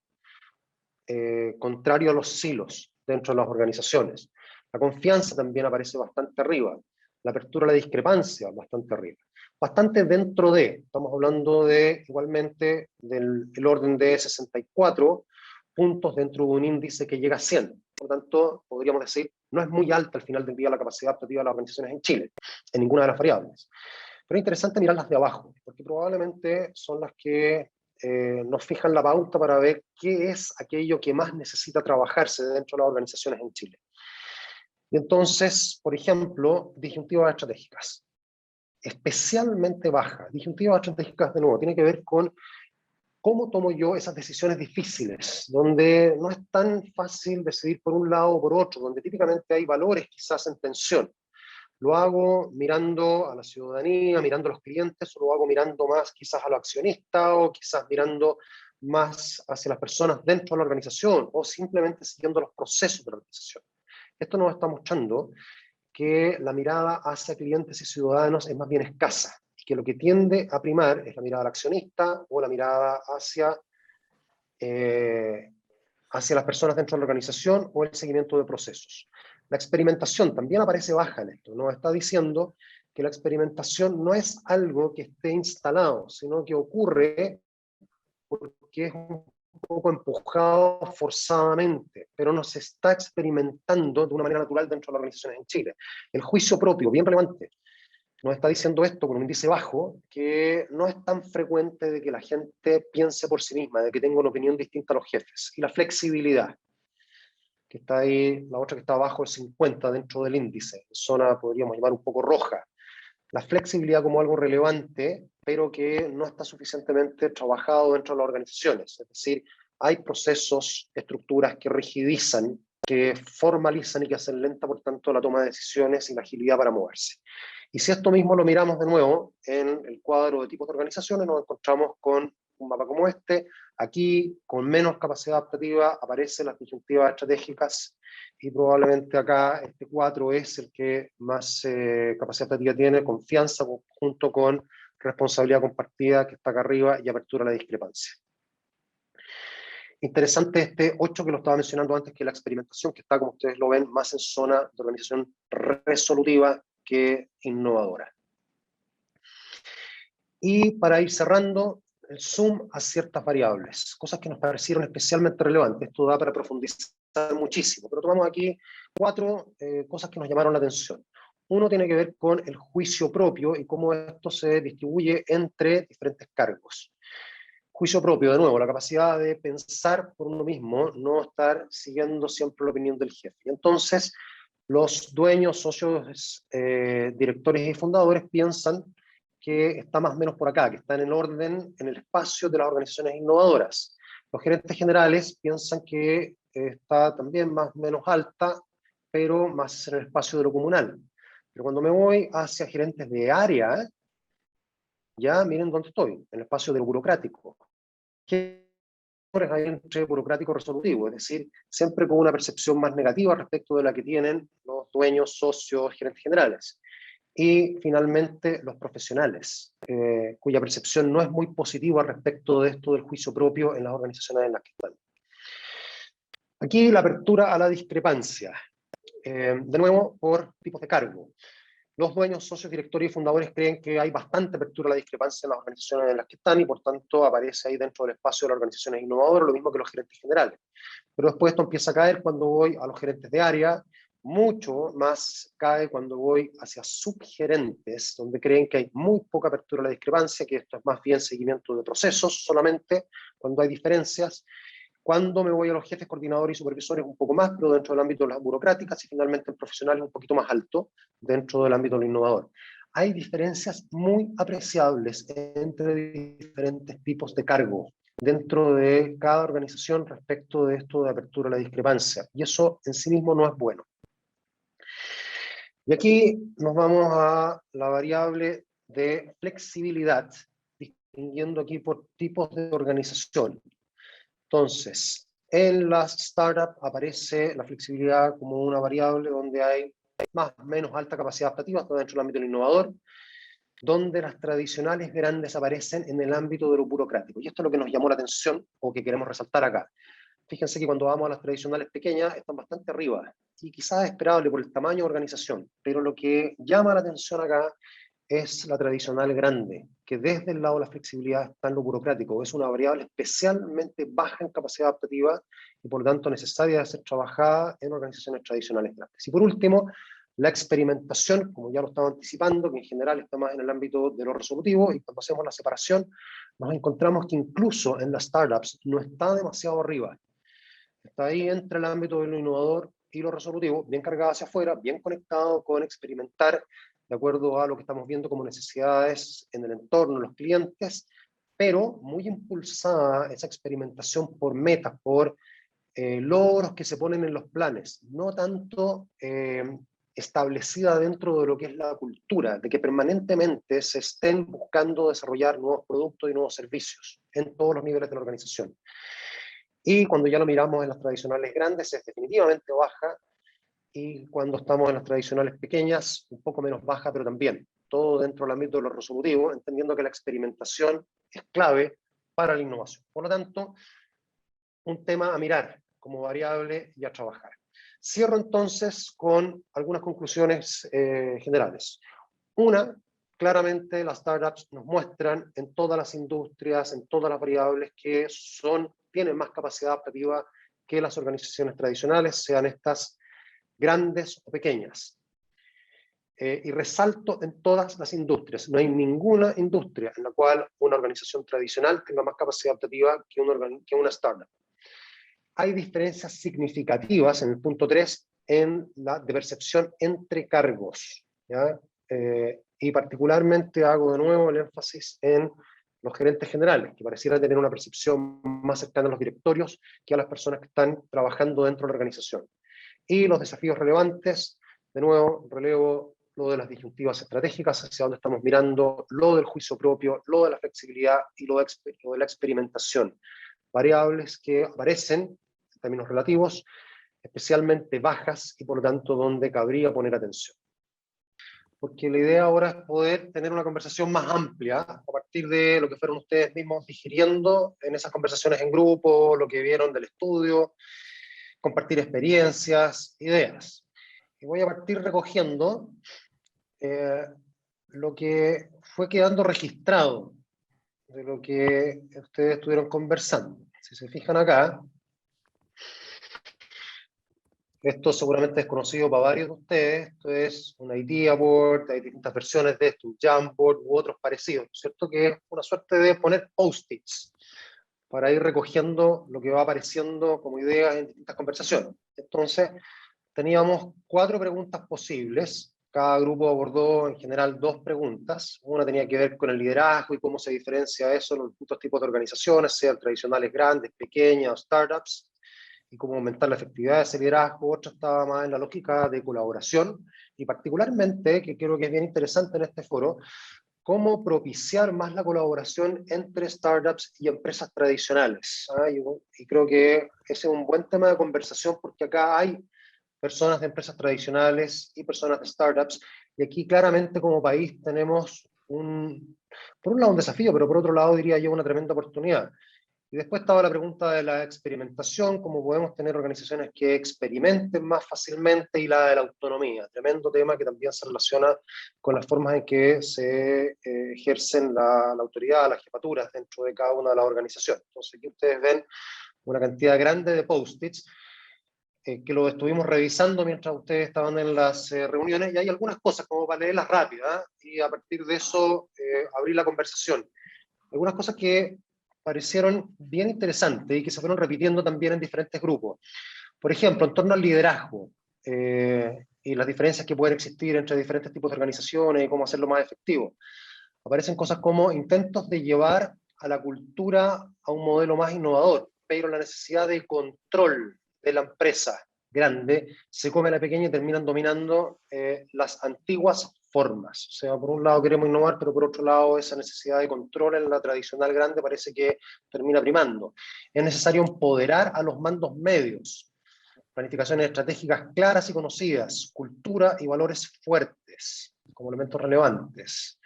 contrario a los silos dentro de las organizaciones. La confianza también aparece bastante arriba. La apertura a la discrepancia, bastante arriba. Bastante dentro de, estamos hablando de, igualmente, del orden de 64 puntos dentro de un índice que llega a 100. Por lo tanto, podríamos decir, no es muy alta al final del día la capacidad adaptativa de las organizaciones en Chile, en ninguna de las variables. Pero es interesante mirarlas de abajo, porque probablemente son las que nos fijan la pauta para ver qué es aquello que más necesita trabajarse dentro de las organizaciones en Chile. Y entonces, por ejemplo, disyuntivas estratégicas. Especialmente baja. Disyuntivas estratégicas, de nuevo, tiene que ver con cómo tomo yo esas decisiones difíciles, donde no es tan fácil decidir por un lado o por otro, donde típicamente hay valores quizás en tensión. ¿Lo hago mirando a la ciudadanía, mirando a los clientes, o lo hago mirando más quizás a los accionistas, o quizás mirando más hacia las personas dentro de la organización, o simplemente siguiendo los procesos de la organización? Esto nos está mostrando que la mirada hacia clientes y ciudadanos es más bien escasa, y que lo que tiende a primar es la mirada al accionista o la mirada hacia las personas dentro de la organización o el seguimiento de procesos. La experimentación también aparece baja en esto. Nos está diciendo que la experimentación no es algo que esté instalado, sino que ocurre porque es un poco empujado forzadamente, pero no se está experimentando de una manera natural dentro de las organizaciones en Chile. El juicio propio, bien relevante, nos está diciendo esto con un índice bajo, que no es tan frecuente de que la gente piense por sí misma, de que tenga una opinión distinta a los jefes. Y la flexibilidad, que está ahí, la otra que está abajo, el 50 dentro del índice, zona podríamos llamar un poco roja. La flexibilidad como algo relevante, pero que no está suficientemente trabajado dentro de las organizaciones. Es decir, hay procesos, estructuras que rigidizan, que formalizan y que hacen lenta, por tanto, la toma de decisiones y la agilidad para moverse. Y si esto mismo lo miramos de nuevo en el cuadro de tipos de organizaciones, nos encontramos con un mapa como este. Aquí, con menos capacidad adaptativa, aparecen las disyuntivas estratégicas, y probablemente acá este 4 es el que más capacidad adaptativa tiene, confianza junto con responsabilidad compartida, que está acá arriba, y apertura a la discrepancia. Interesante este 8 que lo estaba mencionando antes, que la experimentación, que está, como ustedes lo ven, más en zona de organización resolutiva que innovadora. Y para ir cerrando, el zoom a ciertas variables, cosas que nos parecieron especialmente relevantes. Esto da para profundizar muchísimo, pero tomamos aquí 4 cosas que nos llamaron la atención. Uno tiene que ver con el juicio propio y cómo esto se distribuye entre diferentes cargos. Juicio propio, de nuevo, la capacidad de pensar por uno mismo, no estar siguiendo siempre la opinión del jefe. Y entonces, los dueños, socios, directores y fundadores piensan que está más o menos por acá, que está en el orden, en el espacio de las organizaciones innovadoras. Los gerentes generales piensan que está también más o menos alta, pero más en el espacio de lo comunal. Pero cuando me voy hacia gerentes de área, ya miren dónde estoy, en el espacio de lo burocrático. ¿Qué hay entre burocrático y resolutivo? Es decir, siempre con una percepción más negativa respecto de la que tienen los dueños, socios, gerentes generales. Y finalmente los profesionales, cuya percepción no es muy positiva respecto de esto del juicio propio en las organizaciones en las que están. Aquí la apertura a la discrepancia, de nuevo por tipos de cargo. Los dueños, socios, directores y fundadores creen que hay bastante apertura a la discrepancia en las organizaciones en las que están, y por tanto aparece ahí dentro del espacio de las organizaciones innovadoras, lo mismo que los gerentes generales. Pero después esto empieza a caer cuando voy a los gerentes de área, mucho más cae cuando voy hacia subgerentes, donde creen que hay muy poca apertura a la discrepancia, que esto es más bien seguimiento de procesos solamente, cuando hay diferencias. Cuando me voy a los jefes, coordinadores y supervisores, un poco más, pero dentro del ámbito de las burocráticas, y finalmente el profesional es un poquito más alto dentro del ámbito del innovador. Hay diferencias muy apreciables entre diferentes tipos de cargo dentro de cada organización respecto de esto de apertura a la discrepancia, y eso en sí mismo no es bueno. Y aquí nos vamos a la variable de flexibilidad, distinguiendo aquí por tipos de organización. Entonces, en las startups aparece la flexibilidad como una variable donde hay más o menos alta capacidad adaptativa, está dentro del ámbito del innovador, donde las tradicionales grandes aparecen en el ámbito de lo burocrático. Y esto es lo que nos llamó la atención, o que queremos resaltar acá. Fíjense que cuando vamos a las tradicionales pequeñas, están bastante arriba, y quizás es esperable por el tamaño de organización, pero lo que llama la atención acá es la tradicional grande, que desde el lado de la flexibilidad está en lo burocrático. Es una variable especialmente baja en capacidad adaptativa y por lo tanto necesaria de ser trabajada en organizaciones tradicionales grandes. Y por último, la experimentación, como ya lo estaba anticipando, que en general está más en el ámbito de lo resolutivo, y cuando hacemos la separación nos encontramos que incluso en las startups no está demasiado arriba. Está ahí entre el ámbito de lo innovador y lo resolutivo, bien cargado hacia afuera, bien conectado con experimentar de acuerdo a lo que estamos viendo como necesidades en el entorno, en los clientes, pero muy impulsada esa experimentación por metas, por logros que se ponen en los planes, no tanto establecida dentro de lo que es la cultura, de que permanentemente se estén buscando desarrollar nuevos productos y nuevos servicios en todos los niveles de la organización. Y cuando ya lo miramos en las tradicionales grandes es definitivamente baja, y cuando estamos en las tradicionales pequeñas, un poco menos baja, pero también todo dentro del ámbito de lo resolutivo, entendiendo que la experimentación es clave para la innovación. Por lo tanto, un tema a mirar como variable y a trabajar. Cierro entonces con algunas conclusiones generales. Una, claramente las startups nos muestran en todas las industrias, en todas las variables que tienen más capacidad adaptativa que las organizaciones tradicionales, sean estas grandes o pequeñas. Y resalto en todas las industrias. No hay ninguna industria en la cual una organización tradicional tenga más capacidad adaptativa que una startup. Hay diferencias significativas en el punto 3 en la de percepción entre cargos, ¿ya? Y particularmente hago de nuevo el énfasis en los gerentes generales, que parecieran tener una percepción más cercana a los directorios que a las personas que están trabajando dentro de la organización. Y los desafíos relevantes, de nuevo, relevo lo de las disyuntivas estratégicas, hacia dónde estamos mirando, lo del juicio propio, lo de la flexibilidad y lo de la experimentación. Variables que aparecen, en términos relativos, especialmente bajas y por lo tanto donde cabría poner atención. Porque la idea ahora es poder tener una conversación más amplia a partir de lo que fueron ustedes mismos digiriendo en esas conversaciones en grupo, lo que vieron del estudio, compartir experiencias, ideas. Y voy a partir recogiendo lo que fue quedando registrado de lo que ustedes estuvieron conversando. Si se fijan acá, esto seguramente es conocido para varios de ustedes, esto es un idea board, hay distintas versiones de esto, un Jamboard u otros parecidos, ¿cierto? Que es una suerte de poner post-its para ir recogiendo lo que va apareciendo como ideas en distintas conversaciones. Entonces, teníamos 4 preguntas posibles, cada grupo abordó en general 2 preguntas, una tenía que ver con el liderazgo y cómo se diferencia eso en los distintos tipos de organizaciones, sean tradicionales grandes, pequeñas o startups, y cómo aumentar la efectividad de ese liderazgo. Otra estaba más en la lógica de colaboración, y particularmente, que creo que es bien interesante en este foro, cómo propiciar más la colaboración entre startups y empresas tradicionales. Y creo que ese es un buen tema de conversación, porque acá hay personas de empresas tradicionales y personas de startups, y aquí claramente como país tenemos por un lado un desafío, pero por otro lado diría yo una tremenda oportunidad. Y después estaba la pregunta de la experimentación, cómo podemos tener organizaciones que experimenten más fácilmente, y la de la autonomía, tremendo tema que también se relaciona con las formas en que se ejercen la autoridad, las jefaturas dentro de cada una de las organizaciones. Entonces aquí ustedes ven una cantidad grande de post-its, que lo estuvimos revisando mientras ustedes estaban en las reuniones, y hay algunas cosas como para leerlas rápidas, y a partir de eso abrir la conversación. Algunas cosas que parecieron bien interesantes y que se fueron repitiendo también en diferentes grupos. Por ejemplo, en torno al liderazgo y las diferencias que pueden existir entre diferentes tipos de organizaciones y cómo hacerlo más efectivo. Aparecen cosas como intentos de llevar a la cultura a un modelo más innovador, pero la necesidad de control de la empresa grande se come a la pequeña y terminan dominando las antiguas formas. O sea, por un lado queremos innovar, pero por otro lado esa necesidad de control en la tradicional grande parece que termina primando. Es necesario empoderar a los mandos medios, planificaciones estratégicas claras y conocidas, cultura y valores fuertes como elementos relevantes.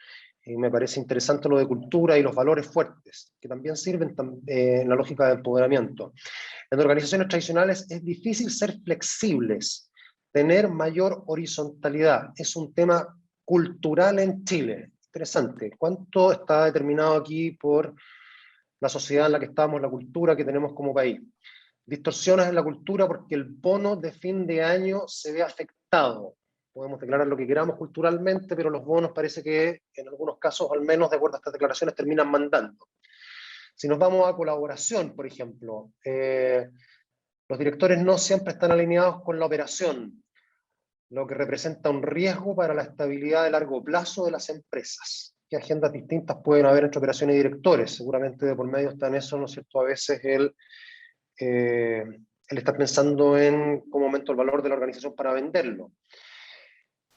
Y me parece interesante lo de cultura y los valores fuertes, que también sirven en la lógica de empoderamiento. En organizaciones tradicionales es difícil ser flexibles, tener mayor horizontalidad. Es un tema cultural en Chile, interesante. ¿Cuánto está determinado aquí por la sociedad en la que estamos, la cultura que tenemos como país? Distorsiones en la cultura porque el bono de fin de año se ve afectado. Podemos declarar lo que queramos culturalmente, pero los bonos parece que en algunos casos, al menos de acuerdo a estas declaraciones, terminan mandando. Si nos vamos a colaboración, por ejemplo, los directores no siempre están alineados con la operación, lo que representa un riesgo para la estabilidad de largo plazo de las empresas. ¿Qué agendas distintas pueden haber entre operaciones y directores? Seguramente de por medio está en eso, ¿no es cierto? A veces el estar pensando en cómo aumento el valor de la organización para venderlo.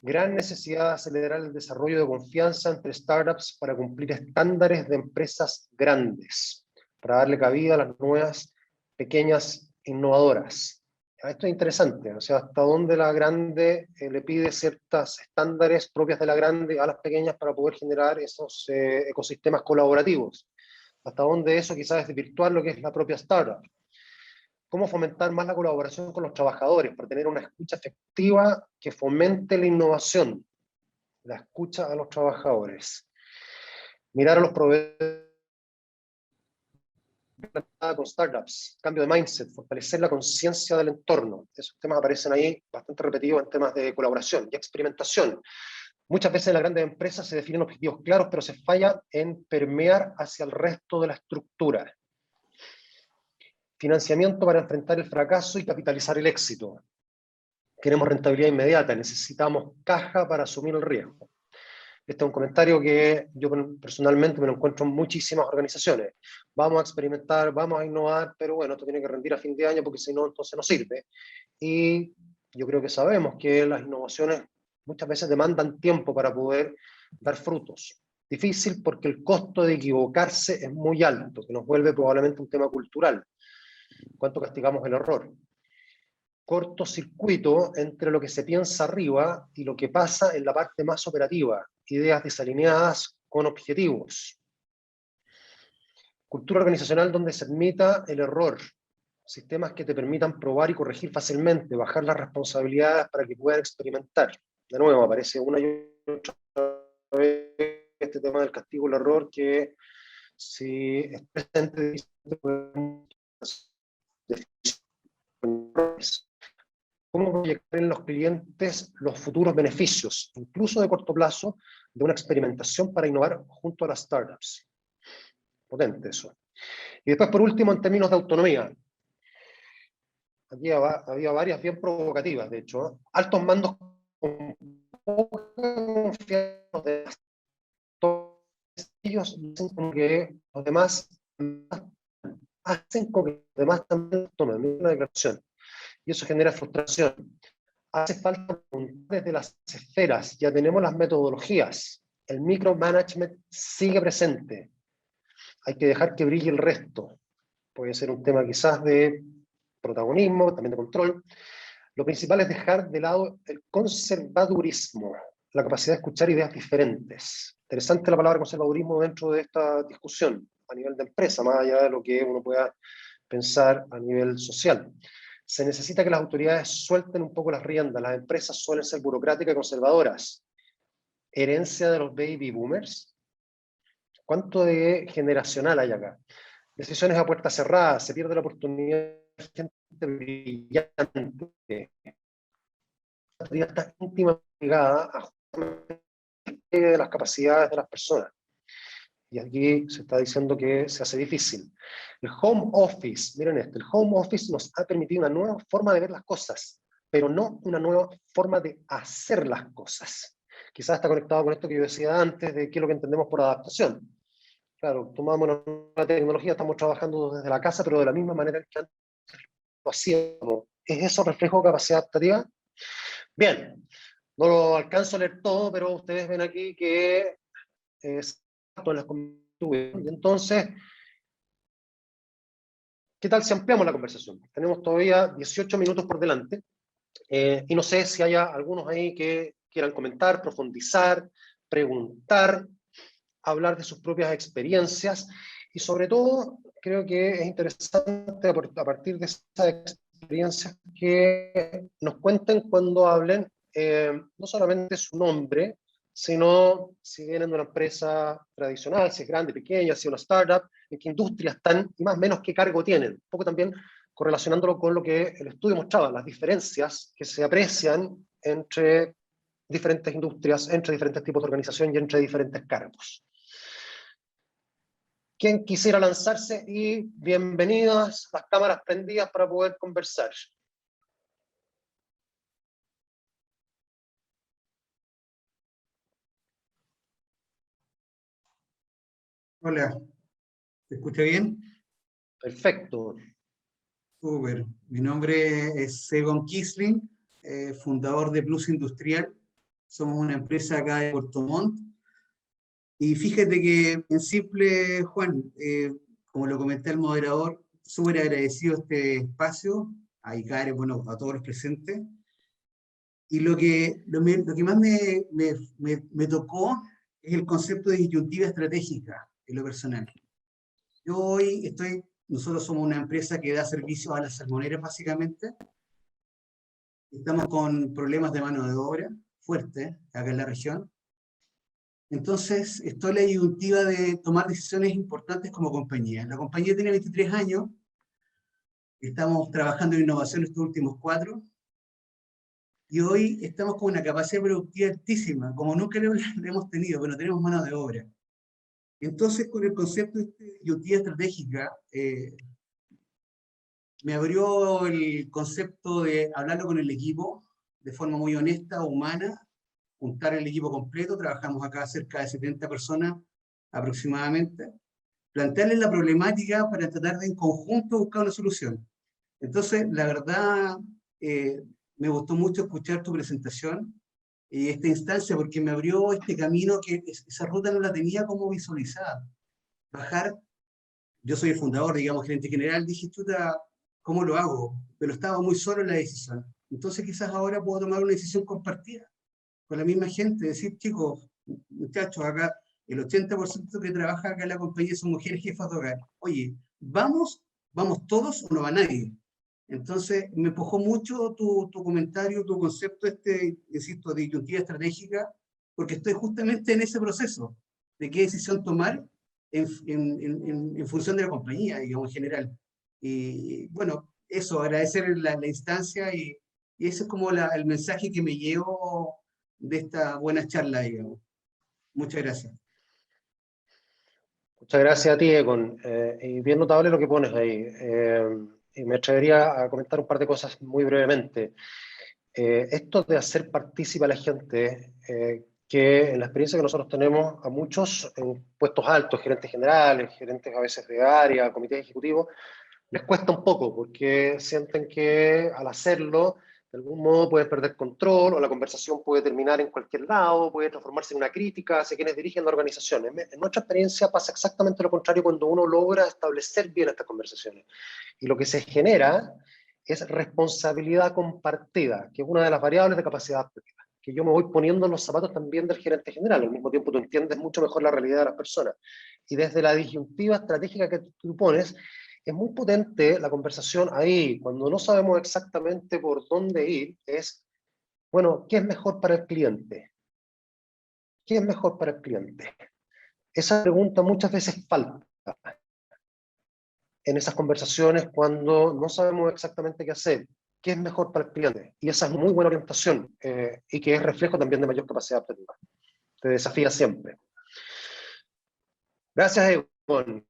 Gran necesidad de acelerar el desarrollo de confianza entre startups para cumplir estándares de empresas grandes, para darle cabida a las nuevas, pequeñas, innovadoras. Esto es interesante, o sea, hasta dónde la grande le pide ciertos estándares propios de la grande a las pequeñas para poder generar esos ecosistemas colaborativos. Hasta dónde eso quizás es desvirtuar lo que es la propia startup. Cómo fomentar más la colaboración con los trabajadores para tener una escucha efectiva que fomente la innovación, la escucha a los trabajadores. Mirar a los proveedores con startups, cambio de mindset, fortalecer la conciencia del entorno. Esos temas aparecen ahí bastante repetidos en temas de colaboración y experimentación. Muchas veces en las grandes empresas se definen objetivos claros, pero se falla en permear hacia el resto de la estructura. Financiamiento para enfrentar el fracaso y capitalizar el éxito. Queremos rentabilidad inmediata, necesitamos caja para asumir el riesgo. Este es un comentario que yo personalmente me lo encuentro en muchísimas organizaciones. Vamos a experimentar, vamos a innovar, pero bueno, esto tiene que rendir a fin de año porque si no, entonces no sirve. Y yo creo que sabemos que las innovaciones muchas veces demandan tiempo para poder dar frutos. Difícil porque el costo de equivocarse es muy alto, que nos vuelve probablemente un tema cultural. ¿Cuánto castigamos el error? Cortocircuito entre lo que se piensa arriba y lo que pasa en la parte más operativa, ideas desalineadas con objetivos. Cultura organizacional donde se admita el error, sistemas que te permitan probar y corregir fácilmente, bajar las responsabilidades para que puedan experimentar. De nuevo, aparece una y otra vez este tema del castigo el error, que si es presente, cómo proyectar en los clientes los futuros beneficios, incluso de corto plazo, de una experimentación para innovar junto a las startups. Potente eso. Y después, por último, en términos de autonomía. Aquí había varias bien provocativas, de hecho. Altos mandos con poca confianza de ellos dicen como que los demás hacen como que los demás también tomen una declaración. Y eso genera frustración. Hace falta desde las esferas, ya tenemos las metodologías, el micromanagement sigue presente, hay que dejar que brille el resto, puede ser un tema quizás de protagonismo, también de control. Lo principal es dejar de lado el conservadurismo, la capacidad de escuchar ideas diferentes. Interesante la palabra conservadurismo dentro de esta discusión, a nivel de empresa, más allá de lo que uno pueda pensar a nivel social. Se necesita que las autoridades suelten un poco las riendas. Las empresas suelen ser burocráticas y conservadoras. Herencia de los baby boomers. ¿Cuánto de generacional hay acá? Decisiones a puerta cerrada, se pierde la oportunidad de gente brillante. La autoridad está íntimamente ligada a las capacidades de las personas. Y aquí se está diciendo que se hace difícil. El home office, miren esto, el home office nos ha permitido una nueva forma de ver las cosas, pero no una nueva forma de hacer las cosas. Quizás está conectado con esto que yo decía antes, de qué es lo que entendemos por adaptación. Claro, tomamos la tecnología, estamos trabajando desde la casa, pero de la misma manera que antes lo hacíamos. ¿Es eso reflejo de capacidad adaptativa? Bien, no lo alcanzo a leer todo, pero ustedes ven aquí que es en las conversaciones. Y entonces, ¿qué tal si ampliamos la conversación? Tenemos todavía 18 minutos por delante, y no sé si haya algunos ahí que quieran comentar, profundizar, preguntar, hablar de sus propias experiencias, y sobre todo, creo que es interesante a partir de esas experiencias que nos cuenten cuando hablen, no solamente su nombre, sino si vienen de una empresa tradicional, si es grande, pequeña, si es una startup, en qué industria están y más o menos qué cargo tienen. Un poco también correlacionándolo con lo que el estudio mostraba, las diferencias que se aprecian entre diferentes industrias, entre diferentes tipos de organización y entre diferentes cargos. ¿Quién quisiera lanzarse? Y bienvenidas, las cámaras prendidas para poder conversar. Hola, ¿te escucha bien? Perfecto. Súper. Mi nombre es Segon Kisling, fundador de Plus Industrial. Somos una empresa acá de Puerto Montt. Y fíjate que, en simple, Juan, como lo comenté al moderador, súper agradecido este espacio, a Icare, bueno, a todos los presentes. Y lo que más me tocó es el concepto de disyuntiva estratégica en lo personal. Yo hoy nosotros somos una empresa que da servicios a las salmoneras básicamente. Estamos con problemas de mano de obra fuertes acá en la región. Entonces, estoy en la disyuntiva de tomar decisiones importantes como compañía. La compañía tiene 23 años, estamos trabajando en innovación estos últimos 4, y hoy estamos con una capacidad productiva altísima, como nunca lo hemos tenido, pero no tenemos mano de obra. Entonces, con el concepto de disyuntiva estratégica, me abrió el concepto de hablarlo con el equipo de forma muy honesta, humana, juntar el equipo completo. Trabajamos acá cerca de 70 personas aproximadamente, plantearles la problemática para tratar de en conjunto buscar una solución. Entonces, la verdad, me gustó mucho escuchar tu presentación y esta instancia, porque me abrió este camino que esa ruta no la tenía como visualizada. Bajar, yo soy el fundador, digamos, gerente general, dije, chuta, ¿cómo lo hago? Pero estaba muy solo en la decisión. Entonces quizás ahora puedo tomar una decisión compartida con la misma gente, decir, chicos, muchachos, acá el 80% que trabaja acá en la compañía son mujeres jefas de hogar. Oye, ¿vamos todos o no va nadie? Entonces me empujó mucho tu comentario, tu concepto, insisto, de disyuntiva estratégica, porque estoy justamente en ese proceso de qué decisión tomar en función de la compañía, digamos, en general. Y bueno, eso, agradecer la instancia y ese es como el mensaje que me llevo de esta buena charla, digamos. Muchas gracias. Muchas gracias a ti, Egon. Y bien notable lo que pones ahí. Y me atrevería a comentar un par de cosas muy brevemente. Esto de hacer partícipe a la gente, que en la experiencia que nosotros tenemos, a muchos en puestos altos, gerentes generales, gerentes a veces de área, comités ejecutivos, les cuesta un poco porque sienten que al hacerlo, de algún modo pueden perder control o la conversación puede terminar en cualquier lado, puede transformarse en una crítica hacia quienes dirigen la organización. En nuestra experiencia pasa exactamente lo contrario cuando uno logra establecer bien estas conversaciones. Y lo que se genera es responsabilidad compartida, que es una de las variables de capacidad adaptativa, que yo me voy poniendo en los zapatos también del gerente general, al mismo tiempo tú entiendes mucho mejor la realidad de las personas. Y desde la disyuntiva estratégica que tú pones, es muy potente la conversación ahí, cuando no sabemos exactamente por dónde ir, es, bueno, ¿qué es mejor para el cliente? ¿Qué es mejor para el cliente? Esa pregunta muchas veces falta en esas conversaciones cuando no sabemos exactamente qué hacer. ¿Qué es mejor para el cliente? Y esa es muy buena orientación y que es reflejo también de mayor capacidad adaptativa. Te desafía siempre. Gracias, Egon.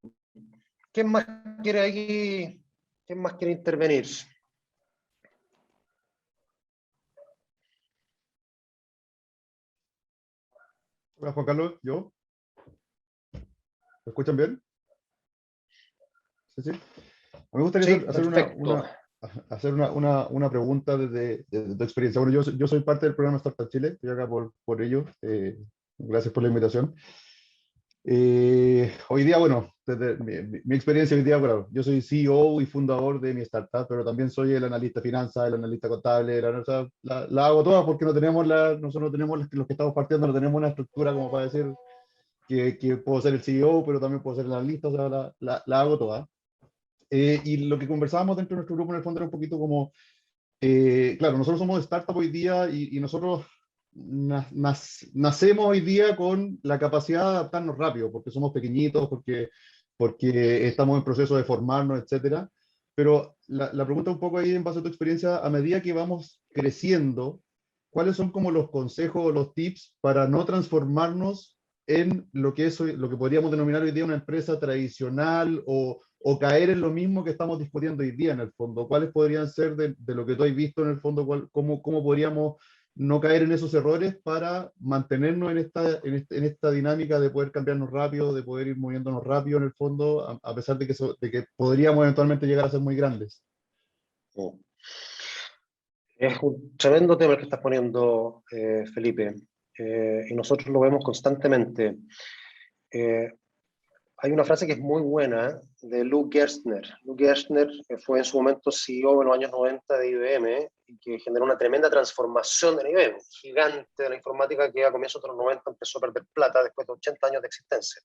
¿Quién más quiere aquí? ¿Quién más quiere intervenir? Hola Juan Carlos, ¿yo? ¿Me escuchan bien? Sí, sí. A mí me gustaría Sí, hacer una pregunta desde tu experiencia. Bueno, yo soy parte del programa Startup Chile, estoy acá por ello. Gracias por la invitación. Hoy día, bueno, desde mi experiencia hoy día, bueno, yo soy CEO y fundador de mi startup, pero también soy el analista de finanzas, el analista contable, o sea, la hago todas porque nosotros no tenemos los que estamos partiendo, no tenemos una estructura como para decir que puedo ser el CEO, pero también puedo ser el analista, o sea, la hago toda. Y lo que conversábamos dentro de nuestro grupo en el fondo era un poquito como, claro, nosotros somos startup hoy día y nosotros nacemos hoy día con la capacidad de adaptarnos rápido, porque somos pequeñitos, porque estamos en proceso de formarnos, etcétera. Pero la pregunta un poco ahí en base a tu experiencia, a medida que vamos creciendo, ¿cuáles son como los consejos o los tips para no transformarnos en lo que podríamos denominar hoy día una empresa tradicional o caer en lo mismo que estamos discutiendo hoy día en el fondo? ¿Cuáles podrían ser de lo que tú has visto en el fondo? ¿Cómo podríamos no caer en esos errores para mantenernos en esta dinámica de poder cambiarnos rápido, de poder ir moviéndonos rápido en el fondo, a pesar de que podríamos eventualmente llegar a ser muy grandes? Es un tremendo tema el que estás poniendo, Felipe, y nosotros lo vemos constantemente. Hay una frase que es muy buena de Lou Gerstner. Lou Gerstner fue en su momento CEO en los años 90 de IBM y que generó una tremenda transformación en IBM, gigante de la informática que a comienzos de los 90 empezó a perder plata después de 80 años de existencia.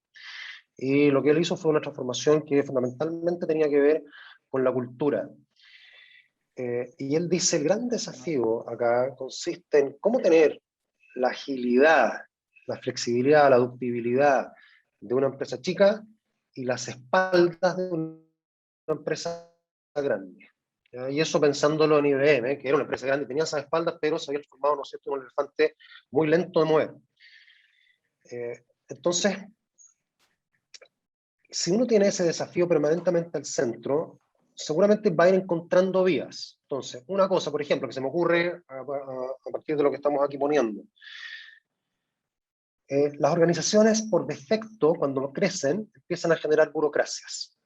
Y lo que él hizo fue una transformación que fundamentalmente tenía que ver con la cultura. Y él dice, el gran desafío acá consiste en cómo tener la agilidad, la flexibilidad, la ductibilidad de una empresa chica y las espaldas de una empresa grande. ¿Ya? Y eso pensándolo en IBM, que era una empresa grande, tenía esas espaldas, pero se había transformado, ¿no es cierto?, en un elefante muy lento de mover. Entonces, si uno tiene ese desafío permanentemente al centro, seguramente va a ir encontrando vías. Entonces, una cosa, por ejemplo, que se me ocurre a partir de lo que estamos aquí poniendo. Las organizaciones, por defecto, cuando crecen, empiezan a generar burocracias.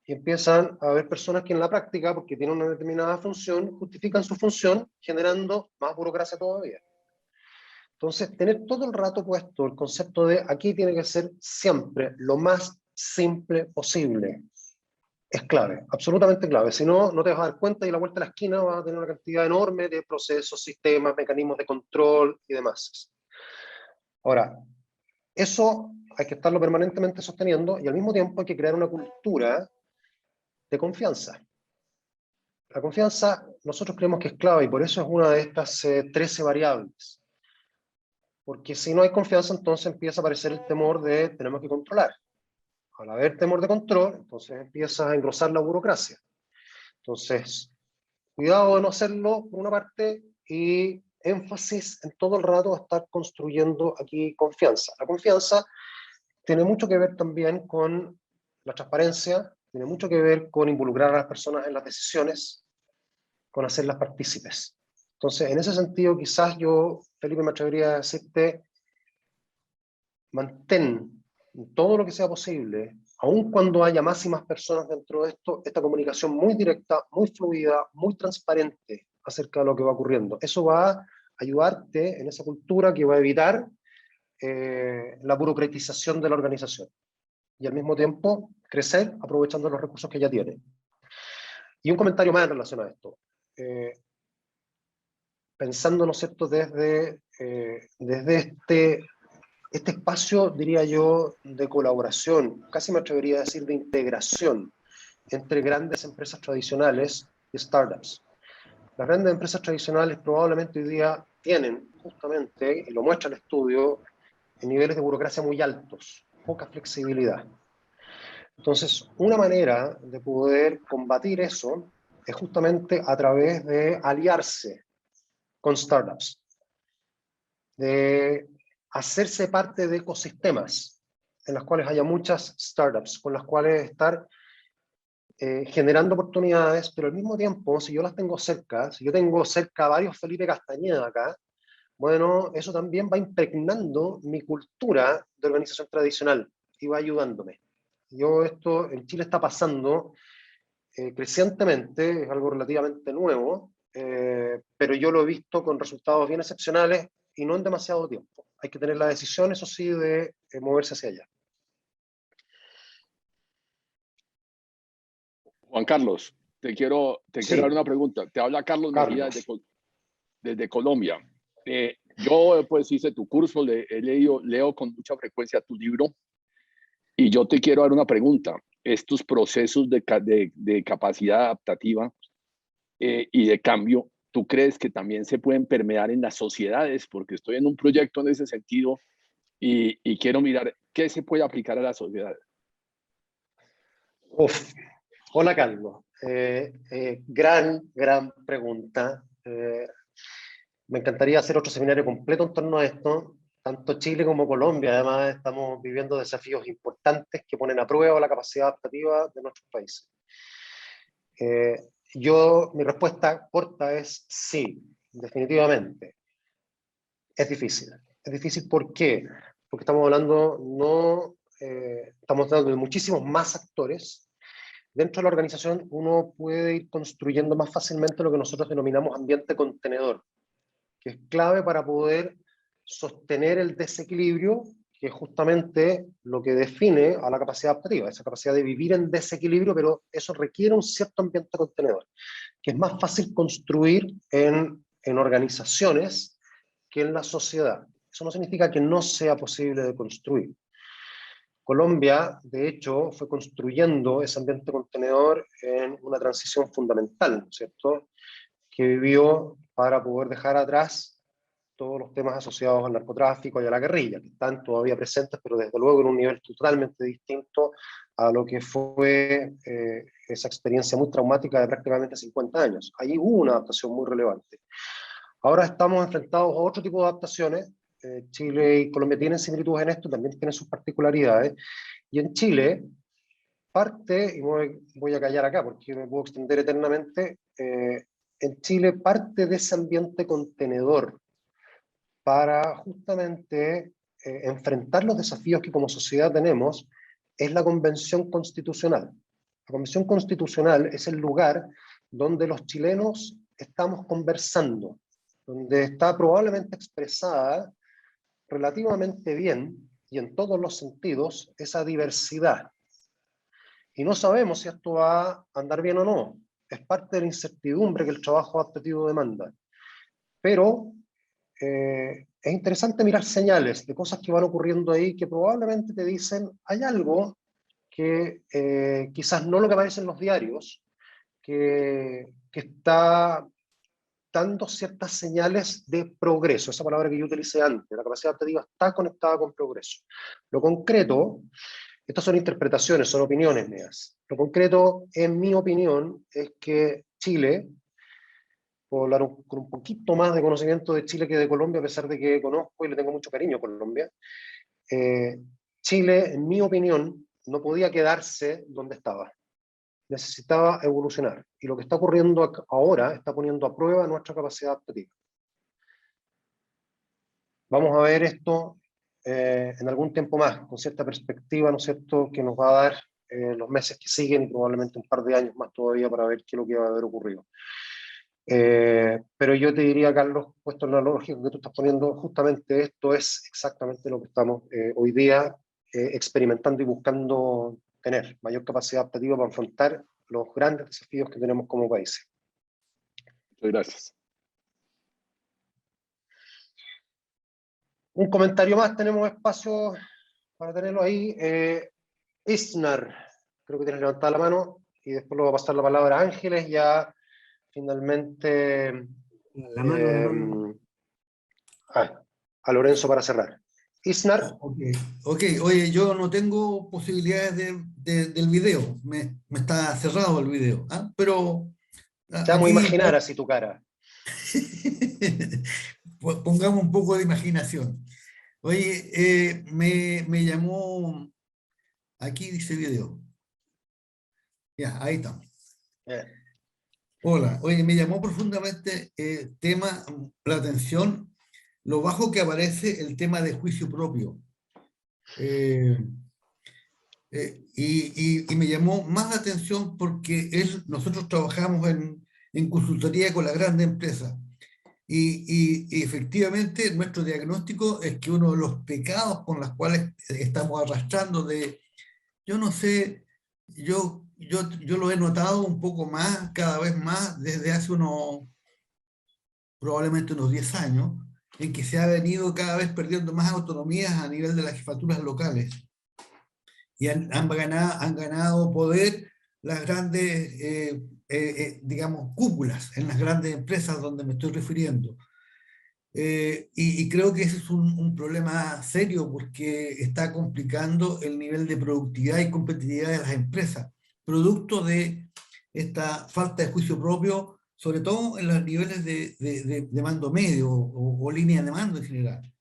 Y empiezan a haber personas que en la práctica, porque tienen una determinada función, justifican su función generando más burocracia todavía. Entonces, tener todo el rato puesto el concepto de aquí tiene que ser siempre lo más simple posible. Es clave, absolutamente clave. Si no, no te vas a dar cuenta y a la vuelta de la esquina vas a tener una cantidad enorme de procesos, sistemas, mecanismos de control y demás. Ahora, eso hay que estarlo permanentemente sosteniendo y al mismo tiempo hay que crear una cultura de confianza. La confianza nosotros creemos que es clave y por eso es una de estas 13 variables. Porque si no hay confianza, entonces empieza a aparecer el temor de tenemos que controlar. Al haber temor de control, entonces empieza a engrosar la burocracia. Entonces, cuidado de no hacerlo por una parte y énfasis en todo el rato a estar construyendo aquí confianza. La confianza tiene mucho que ver también con la transparencia, tiene mucho que ver con involucrar a las personas en las decisiones, con hacerlas partícipes. Entonces, en ese sentido, quizás yo, Felipe, me atrevería a decirte, mantén todo lo que sea posible, aun cuando haya más y más personas dentro de esto, esta comunicación muy directa, muy fluida, muy transparente acerca de lo que va ocurriendo. Eso va a ayudarte en esa cultura que va a evitar la burocratización de la organización y al mismo tiempo crecer aprovechando los recursos que ya tiene. Y un comentario más en relación a esto. Pensando, ¿no es cierto?, desde este espacio, diría yo, de colaboración, casi me atrevería a decir de integración entre grandes empresas tradicionales y startups. Las grandes empresas tradicionales probablemente hoy día tienen, justamente, y lo muestra el estudio, niveles de burocracia muy altos, poca flexibilidad. Entonces, una manera de poder combatir eso es justamente a través de aliarse con startups, de hacerse parte de ecosistemas en los cuales haya muchas startups, con las cuales estar generando oportunidades, pero al mismo tiempo, si yo las tengo cerca, si yo tengo cerca a varios Felipe Castañeda acá, bueno, eso también va impregnando mi cultura de organización tradicional y va ayudándome. Esto en Chile está pasando crecientemente, es algo relativamente nuevo, pero yo lo he visto con resultados bien excepcionales y no en demasiado tiempo. Hay que tener la decisión, eso sí, de moverse hacia allá. Juan Carlos, te quiero dar una pregunta. Te habla Carlos Mejía desde Colombia. Yo pues hice tu curso, leo con mucha frecuencia tu libro y yo te quiero dar una pregunta. Estos procesos de capacidad adaptativa y de cambio ¿tú crees que también se pueden permear en las sociedades? Porque estoy en un proyecto en ese sentido y quiero mirar qué se puede aplicar a la sociedad. Uf. Hola, Carlos. Gran pregunta. Me encantaría hacer otro seminario completo en torno a esto. Tanto Chile como Colombia, además, estamos viviendo desafíos importantes que ponen a prueba la capacidad adaptativa de nuestros países. Mi respuesta corta es sí, definitivamente. Es difícil. Es difícil, ¿por qué? Porque estamos hablando de muchísimos más actores. Dentro de la organización uno puede ir construyendo más fácilmente lo que nosotros denominamos ambiente contenedor, que es clave para poder sostener el desequilibrio, que es justamente lo que define a la capacidad adaptativa, esa capacidad de vivir en desequilibrio, pero eso requiere un cierto ambiente contenedor, que es más fácil construir en organizaciones que en la sociedad. Eso no significa que no sea posible de construir. Colombia, de hecho, fue construyendo ese ambiente contenedor en una transición fundamental, ¿no es cierto?, que vivió para poder dejar atrás todos los temas asociados al narcotráfico y a la guerrilla, que están todavía presentes, pero desde luego en un nivel totalmente distinto a lo que fue esa experiencia muy traumática de prácticamente 50 años. Allí hubo una adaptación muy relevante. Ahora estamos enfrentados a otro tipo de adaptaciones. Chile y Colombia tienen similitudes en esto, también tienen sus particularidades. Y en Chile, y voy a callar acá porque me puedo extender eternamente, en Chile parte de ese ambiente contenedor para justamente enfrentar los desafíos que como sociedad tenemos es la Convención Constitucional. La Convención Constitucional es el lugar donde los chilenos estamos conversando, donde está probablemente expresada relativamente bien y en todos los sentidos esa diversidad. Y no sabemos si esto va a andar bien o no. Es parte de la incertidumbre que el trabajo adaptativo demanda. Pero es interesante mirar señales de cosas que van ocurriendo ahí que probablemente te dicen, hay algo que quizás no lo que aparece en los diarios, que está dando ciertas señales de progreso, esa palabra que yo utilicé antes, la capacidad adaptativa está conectada con progreso. Lo concreto, estas son interpretaciones, son opiniones mías, lo concreto, en mi opinión, es que Chile, puedo hablar con un poquito más de conocimiento de Chile que de Colombia, a pesar de que conozco y le tengo mucho cariño a Colombia, Chile, en mi opinión, no podía quedarse donde estaba. Necesitaba evolucionar. Y lo que está ocurriendo ahora está poniendo a prueba nuestra capacidad adaptativa. Vamos a ver esto en algún tiempo más, con cierta perspectiva, ¿no es cierto?, que nos va a dar los meses que siguen y probablemente un par de años más todavía para ver qué es lo que va a haber ocurrido. Pero yo te diría, Carlos, puesto en la lógica que tú estás poniendo, justamente esto es exactamente lo que estamos hoy día experimentando y buscando tener, mayor capacidad adaptativa para afrontar los grandes desafíos que tenemos como país. Muchas gracias. Un comentario más, tenemos espacio para tenerlo ahí. Isnar, creo que tienes levantada la mano, y después le voy a pasar la palabra a Ángeles, ya finalmente la mano. A Lorenzo para cerrar. Isnar. Ok, oye, yo no tengo posibilidades del video, me está cerrado el video, ¿ah? Pero vamos a imaginar así tu cara. Pongamos un poco de imaginación. Oye, me llamó, aquí dice video. Ya, ahí está. Hola, oye, me llamó profundamente la atención, lo bajo que aparece el tema de juicio propio. Y me llamó más la atención porque nosotros trabajamos en consultoría con las grandes empresas. Y efectivamente nuestro diagnóstico es que uno de los pecados con los cuales estamos arrastrando yo no sé, yo lo he notado un poco más, cada vez más, desde hace probablemente unos 10 años, en que se ha venido cada vez perdiendo más autonomías a nivel de las jefaturas locales. Y han ganado poder las grandes digamos, cúpulas en las grandes empresas donde me estoy refiriendo. Y creo que ese es un problema serio porque está complicando el nivel de productividad y competitividad de las empresas, producto de esta falta de juicio propio, sobre todo en los niveles de mando medio o línea de mando en general.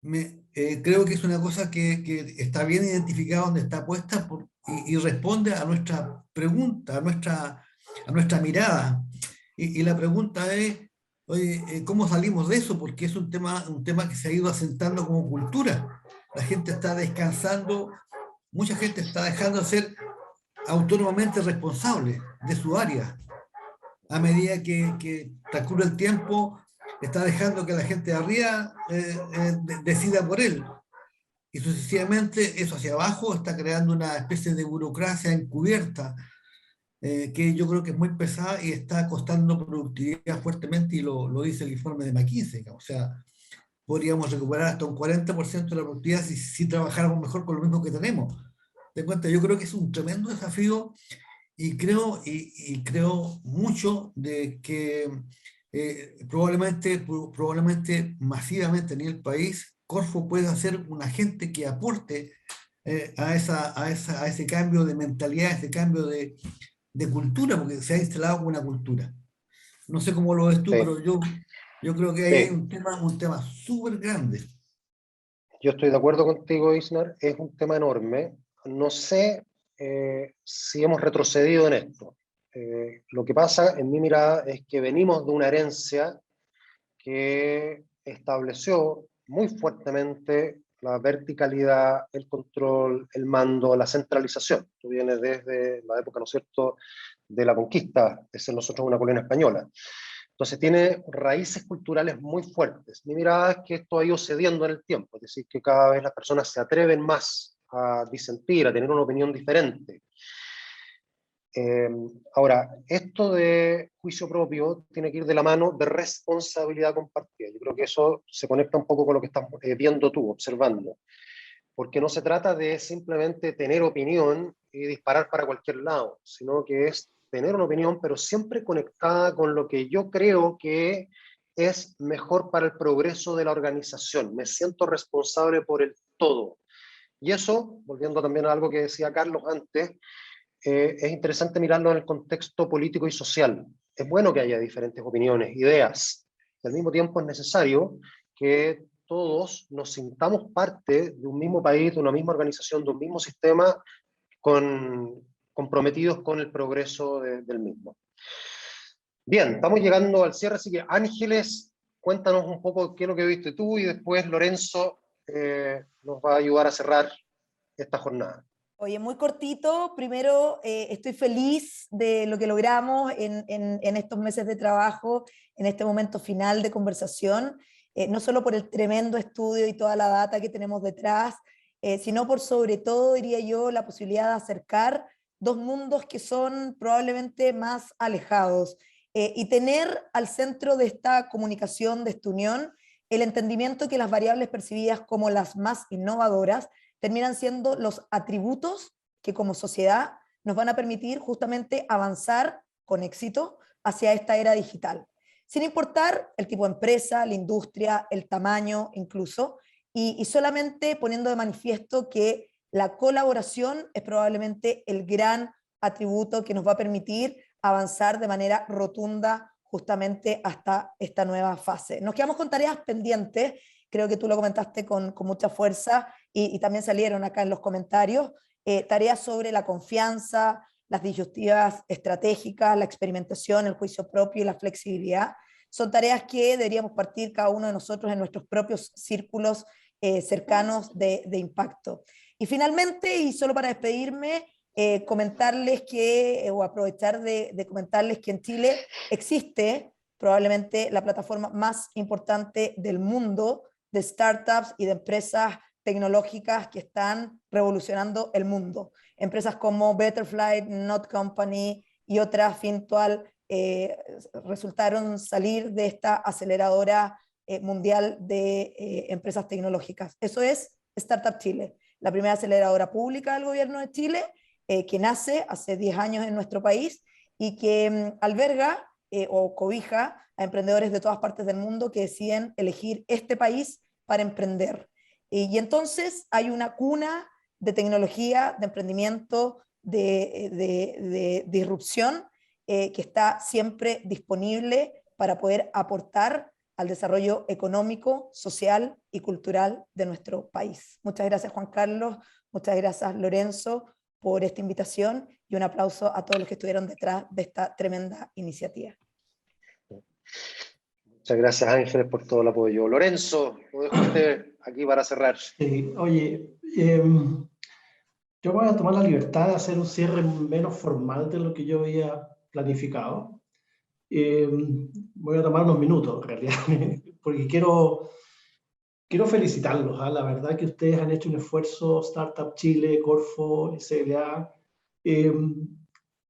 Creo que es una cosa que está bien identificada donde está puesta y responde a nuestra pregunta, a nuestra mirada. Y la pregunta es, oye, ¿cómo salimos de eso? Porque es un tema que se ha ido asentando como cultura. La gente está descansando, mucha gente está dejando de ser autónomamente responsable de su área. A medida que transcurre el tiempo, está dejando que la gente de arriba decida por él. Y sucesivamente eso hacia abajo está creando una especie de burocracia encubierta que yo creo que es muy pesada y está costando productividad fuertemente, y lo dice el informe de McKinsey. O sea, podríamos recuperar hasta un 40% de la productividad si trabajáramos mejor con lo mismo que tenemos. De cuenta, yo creo que es un tremendo desafío y creo mucho de que probablemente masivamente en el país, Corfo pueda ser un agente que aporte a ese cambio de mentalidad, a ese cambio de cultura, porque se ha instalado como una cultura. No sé cómo lo ves tú, Sí. pero yo creo que ahí hay Sí. un tema súper grande. Yo estoy de acuerdo contigo, Isner, es un tema enorme. No sé si hemos retrocedido en esto. Lo que pasa, en mi mirada, es que venimos de una herencia que estableció muy fuertemente la verticalidad, el control, el mando, la centralización. Esto viene desde la época, ¿no es cierto?, de la conquista, de ser nosotros una colonia española. Entonces tiene raíces culturales muy fuertes. Mi mirada es que esto ha ido cediendo en el tiempo, es decir, que cada vez las personas se atreven más a disentir, a tener una opinión diferente. Ahora, esto de juicio propio tiene que ir de la mano de responsabilidad compartida. Yo creo que eso se conecta un poco con lo que estás viendo tú, observando. Porque no se trata de simplemente tener opinión y disparar para cualquier lado, sino que es tener una opinión, pero siempre conectada con lo que yo creo que es mejor para el progreso de la organización. Me siento responsable por el todo. Y eso, volviendo también a algo que decía Carlos antes, es interesante mirarlo en el contexto político y social. Es bueno que haya diferentes opiniones, ideas, y al mismo tiempo es necesario que todos nos sintamos parte de un mismo país, de una misma organización, de un mismo sistema, comprometidos con el progreso del mismo. Bien, estamos llegando al cierre, así que Ángeles, cuéntanos un poco qué es lo que viste tú, y después Lorenzo nos va a ayudar a cerrar esta jornada. Oye, muy cortito. Primero, estoy feliz de lo que logramos en estos meses de trabajo, en este momento final de conversación, no solo por el tremendo estudio y toda la data que tenemos detrás, sino por sobre todo, diría yo, la posibilidad de acercar dos mundos que son probablemente más alejados, y tener al centro de esta comunicación, de esta unión, el entendimiento que las variables percibidas como las más innovadoras terminan siendo los atributos que como sociedad nos van a permitir justamente avanzar con éxito hacia esta era digital, sin importar el tipo de empresa, la industria, el tamaño incluso, y solamente poniendo de manifiesto que la colaboración es probablemente el gran atributo que nos va a permitir avanzar de manera rotunda justamente hasta esta nueva fase. Nos quedamos con tareas pendientes, creo que tú lo comentaste con mucha fuerza, y también salieron acá en los comentarios, tareas sobre la confianza, las disyuntivas estratégicas, la experimentación, el juicio propio y la flexibilidad. Son tareas que deberíamos partir cada uno de nosotros en nuestros propios círculos cercanos de impacto. Y finalmente, y solo para despedirme, comentarles que, o aprovechar de comentarles que en Chile existe probablemente la plataforma más importante del mundo de startups y de empresas tecnológicas que están revolucionando el mundo. Empresas como Betterfly, Not Company y otras, Fintual, resultaron salir de esta aceleradora mundial de empresas tecnológicas. Eso es Startup Chile, la primera aceleradora pública del gobierno de Chile, que nace hace 10 años en nuestro país y que alberga o cobija a emprendedores de todas partes del mundo que deciden elegir este país para emprender. Y entonces hay una cuna de tecnología, de emprendimiento, de disrupción, que está siempre disponible para poder aportar al desarrollo económico, social y cultural de nuestro país. Muchas gracias, Juan Carlos, muchas gracias, Lorenzo, por esta invitación, y un aplauso a todos los que estuvieron detrás de esta tremenda iniciativa. Muchas gracias, Ángeles, por todo el apoyo. Lorenzo, lo dejo a usted aquí para cerrar. Sí, oye, yo voy a tomar la libertad de hacer un cierre menos formal de lo que yo había planificado. Voy a tomar unos minutos, en realidad, porque quiero felicitarlos. La verdad que ustedes han hecho un esfuerzo, Startup Chile, Corfo, CLA, que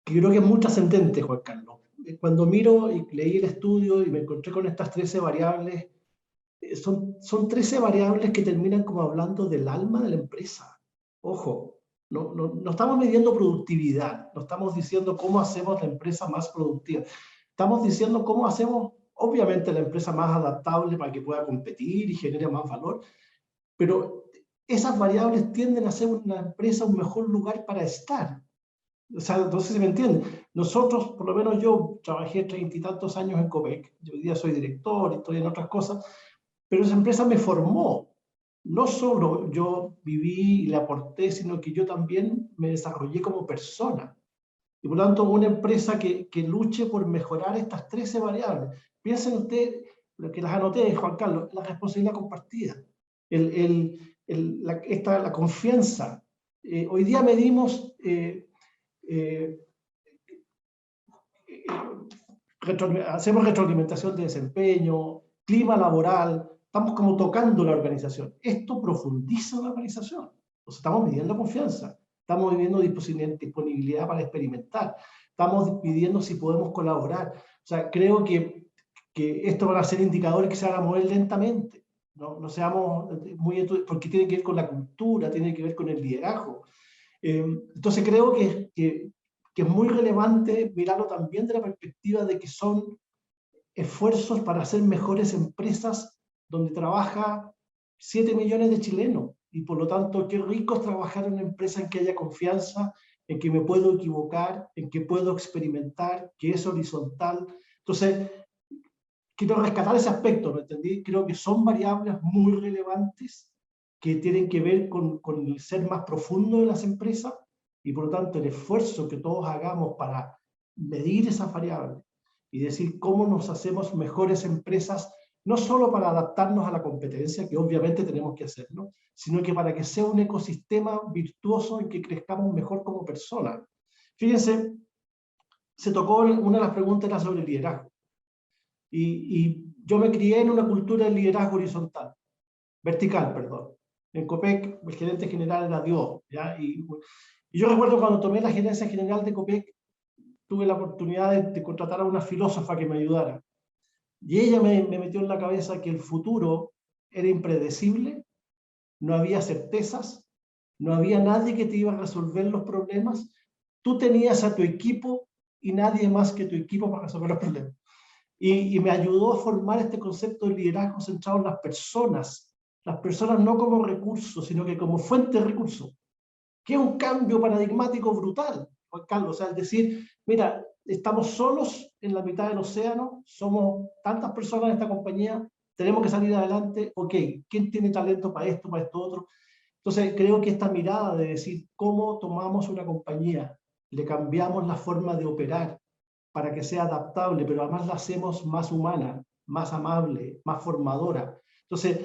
creo que es muy trascendente, Juan Carlos. Cuando miro y leí el estudio y me encontré con estas 13 variables, son 13 variables que terminan como hablando del alma de la empresa. Ojo, no estamos midiendo productividad, no estamos diciendo cómo hacemos la empresa más productiva. Estamos diciendo cómo hacemos, obviamente, la empresa más adaptable para que pueda competir y genere más valor, pero esas variables tienden a hacer una empresa un mejor lugar para estar. O sea, no sé si me entienden. Nosotros, por lo menos yo, trabajé 30 y tantos años en Copec. Yo hoy día soy director y estoy en otras cosas, pero esa empresa me formó. No solo yo viví y le aporté, sino que yo también me desarrollé como persona. Y por lo tanto, una empresa que luche por mejorar estas 13 variables. Piensen ustedes, lo que las anoté, Juan Carlos, la responsabilidad compartida, la confianza. Hoy día medimos hacemos retroalimentación de desempeño, clima laboral, estamos como tocando la organización. Esto profundiza la organización. Entonces estamos midiendo confianza, estamos midiendo disponibilidad para experimentar, estamos pidiendo si podemos colaborar. O sea, creo que esto van a ser indicadores que se van a mover lentamente. No seamos muy... porque tiene que ver con la cultura, tiene que ver con el liderazgo. Entonces creo que es muy relevante mirarlo también de la perspectiva de que son esfuerzos para hacer mejores empresas donde trabaja 7 millones de chilenos, y por lo tanto qué rico es trabajar en una empresa en que haya confianza, en que me puedo equivocar, en que puedo experimentar, que es horizontal. Entonces quiero rescatar ese aspecto, ¿me entendí? Creo que son variables muy relevantes que tienen que ver con el ser más profundo de las empresas, y por lo tanto el esfuerzo que todos hagamos para medir esas variables y decir cómo nos hacemos mejores empresas, no solo para adaptarnos a la competencia, que obviamente tenemos que hacerlo, sino que para que sea un ecosistema virtuoso en que crezcamos mejor como personas. Fíjense, se tocó una de las preguntas era sobre liderazgo. Y yo me crié en una cultura de liderazgo horizontal, vertical, perdón. En Copec, el gerente general era Dios, ¿ya? Y yo recuerdo cuando tomé la gerencia general de Copec, tuve la oportunidad de contratar a una filósofa que me ayudara. Y ella me metió en la cabeza que el futuro era impredecible, no había certezas, no había nadie que te iba a resolver los problemas. Tú tenías a tu equipo y nadie más que tu equipo para resolver los problemas. Y me ayudó a formar este concepto de liderazgo centrado en las personas no como recursos, sino que como fuente de recursos, que es un cambio paradigmático brutal, Juan Carlos. O sea, es decir, mira, estamos solos en la mitad del océano, somos tantas personas en esta compañía, tenemos que salir adelante, ok, ¿quién tiene talento para esto otro? Entonces, creo que esta mirada de decir cómo tomamos una compañía, le cambiamos la forma de operar para que sea adaptable, pero además la hacemos más humana, más amable, más formadora. Entonces,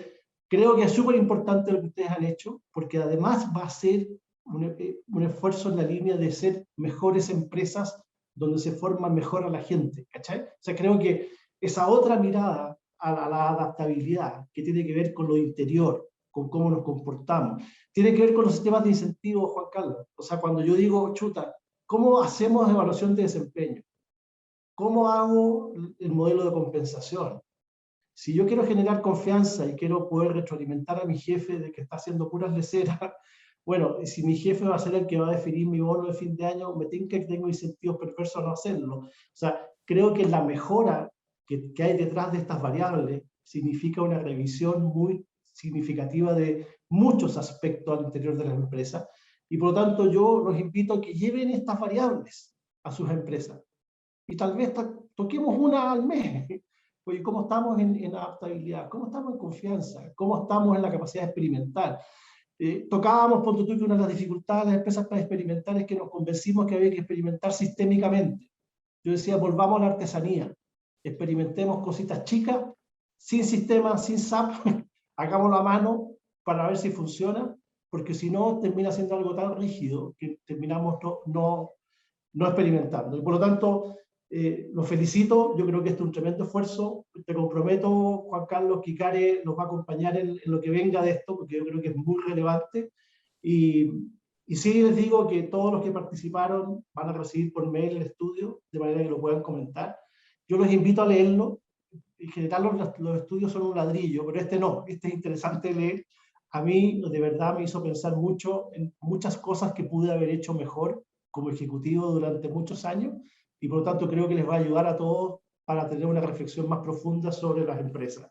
creo que es súper importante lo que ustedes han hecho, porque además va a ser un esfuerzo en la línea de ser mejores empresas donde se forma mejor a la gente, ¿cachai? O sea, creo que esa otra mirada a la adaptabilidad, que tiene que ver con lo interior, con cómo nos comportamos, tiene que ver con los sistemas de incentivos, Juan Carlos. O sea, cuando yo digo, chuta, ¿cómo hacemos evaluación de desempeño? ¿Cómo hago el modelo de compensación? Si yo quiero generar confianza y quiero poder retroalimentar a mi jefe de que está haciendo puras leceras, bueno, si mi jefe va a ser el que va a definir mi bono de fin de año, me tinca que tengo incentivos perversos a no hacerlo. O sea, creo que la mejora que hay detrás de estas variables significa una revisión muy significativa de muchos aspectos al interior de la empresa, y por lo tanto yo los invito a que lleven estas variables a sus empresas, y tal vez toquemos una al mes. Oye, ¿cómo estamos en adaptabilidad? ¿Cómo estamos en confianza? ¿Cómo estamos en la capacidad de experimentar? Tocábamos, punto tú, que una de las dificultades de las empresas para experimentar es que nos convencimos que había que experimentar sistémicamente. Yo decía, volvamos a la artesanía, experimentemos cositas chicas, sin sistema, sin SAP, hagámoslo a mano para ver si funciona, porque si no termina siendo algo tan rígido que terminamos no experimentando. Y por lo tanto, los felicito, yo creo que este es un tremendo esfuerzo, te comprometo, Juan Carlos, que ICARE nos va a acompañar en lo que venga de esto, porque yo creo que es muy relevante, y sí les digo que todos los que participaron van a recibir por mail el estudio, de manera que lo puedan comentar. Yo los invito a leerlo. En general los estudios son un ladrillo, pero este no, este es interesante leer. A mí de verdad me hizo pensar mucho en muchas cosas que pude haber hecho mejor como ejecutivo durante muchos años, y por lo tanto creo que les va a ayudar a todos para tener una reflexión más profunda sobre las empresas.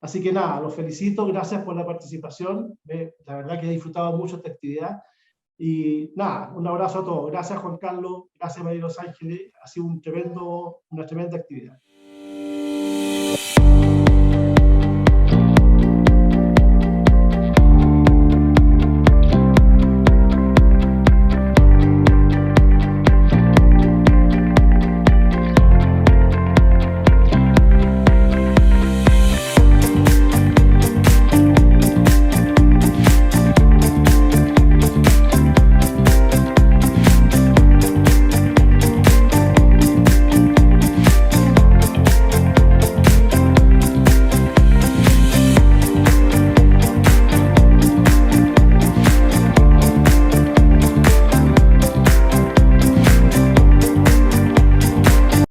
Así que nada, los felicito, gracias por la participación, la verdad que he disfrutado mucho esta actividad, y nada, un abrazo a todos. Gracias Juan Carlos, gracias María Los Ángeles, ha sido una tremenda actividad.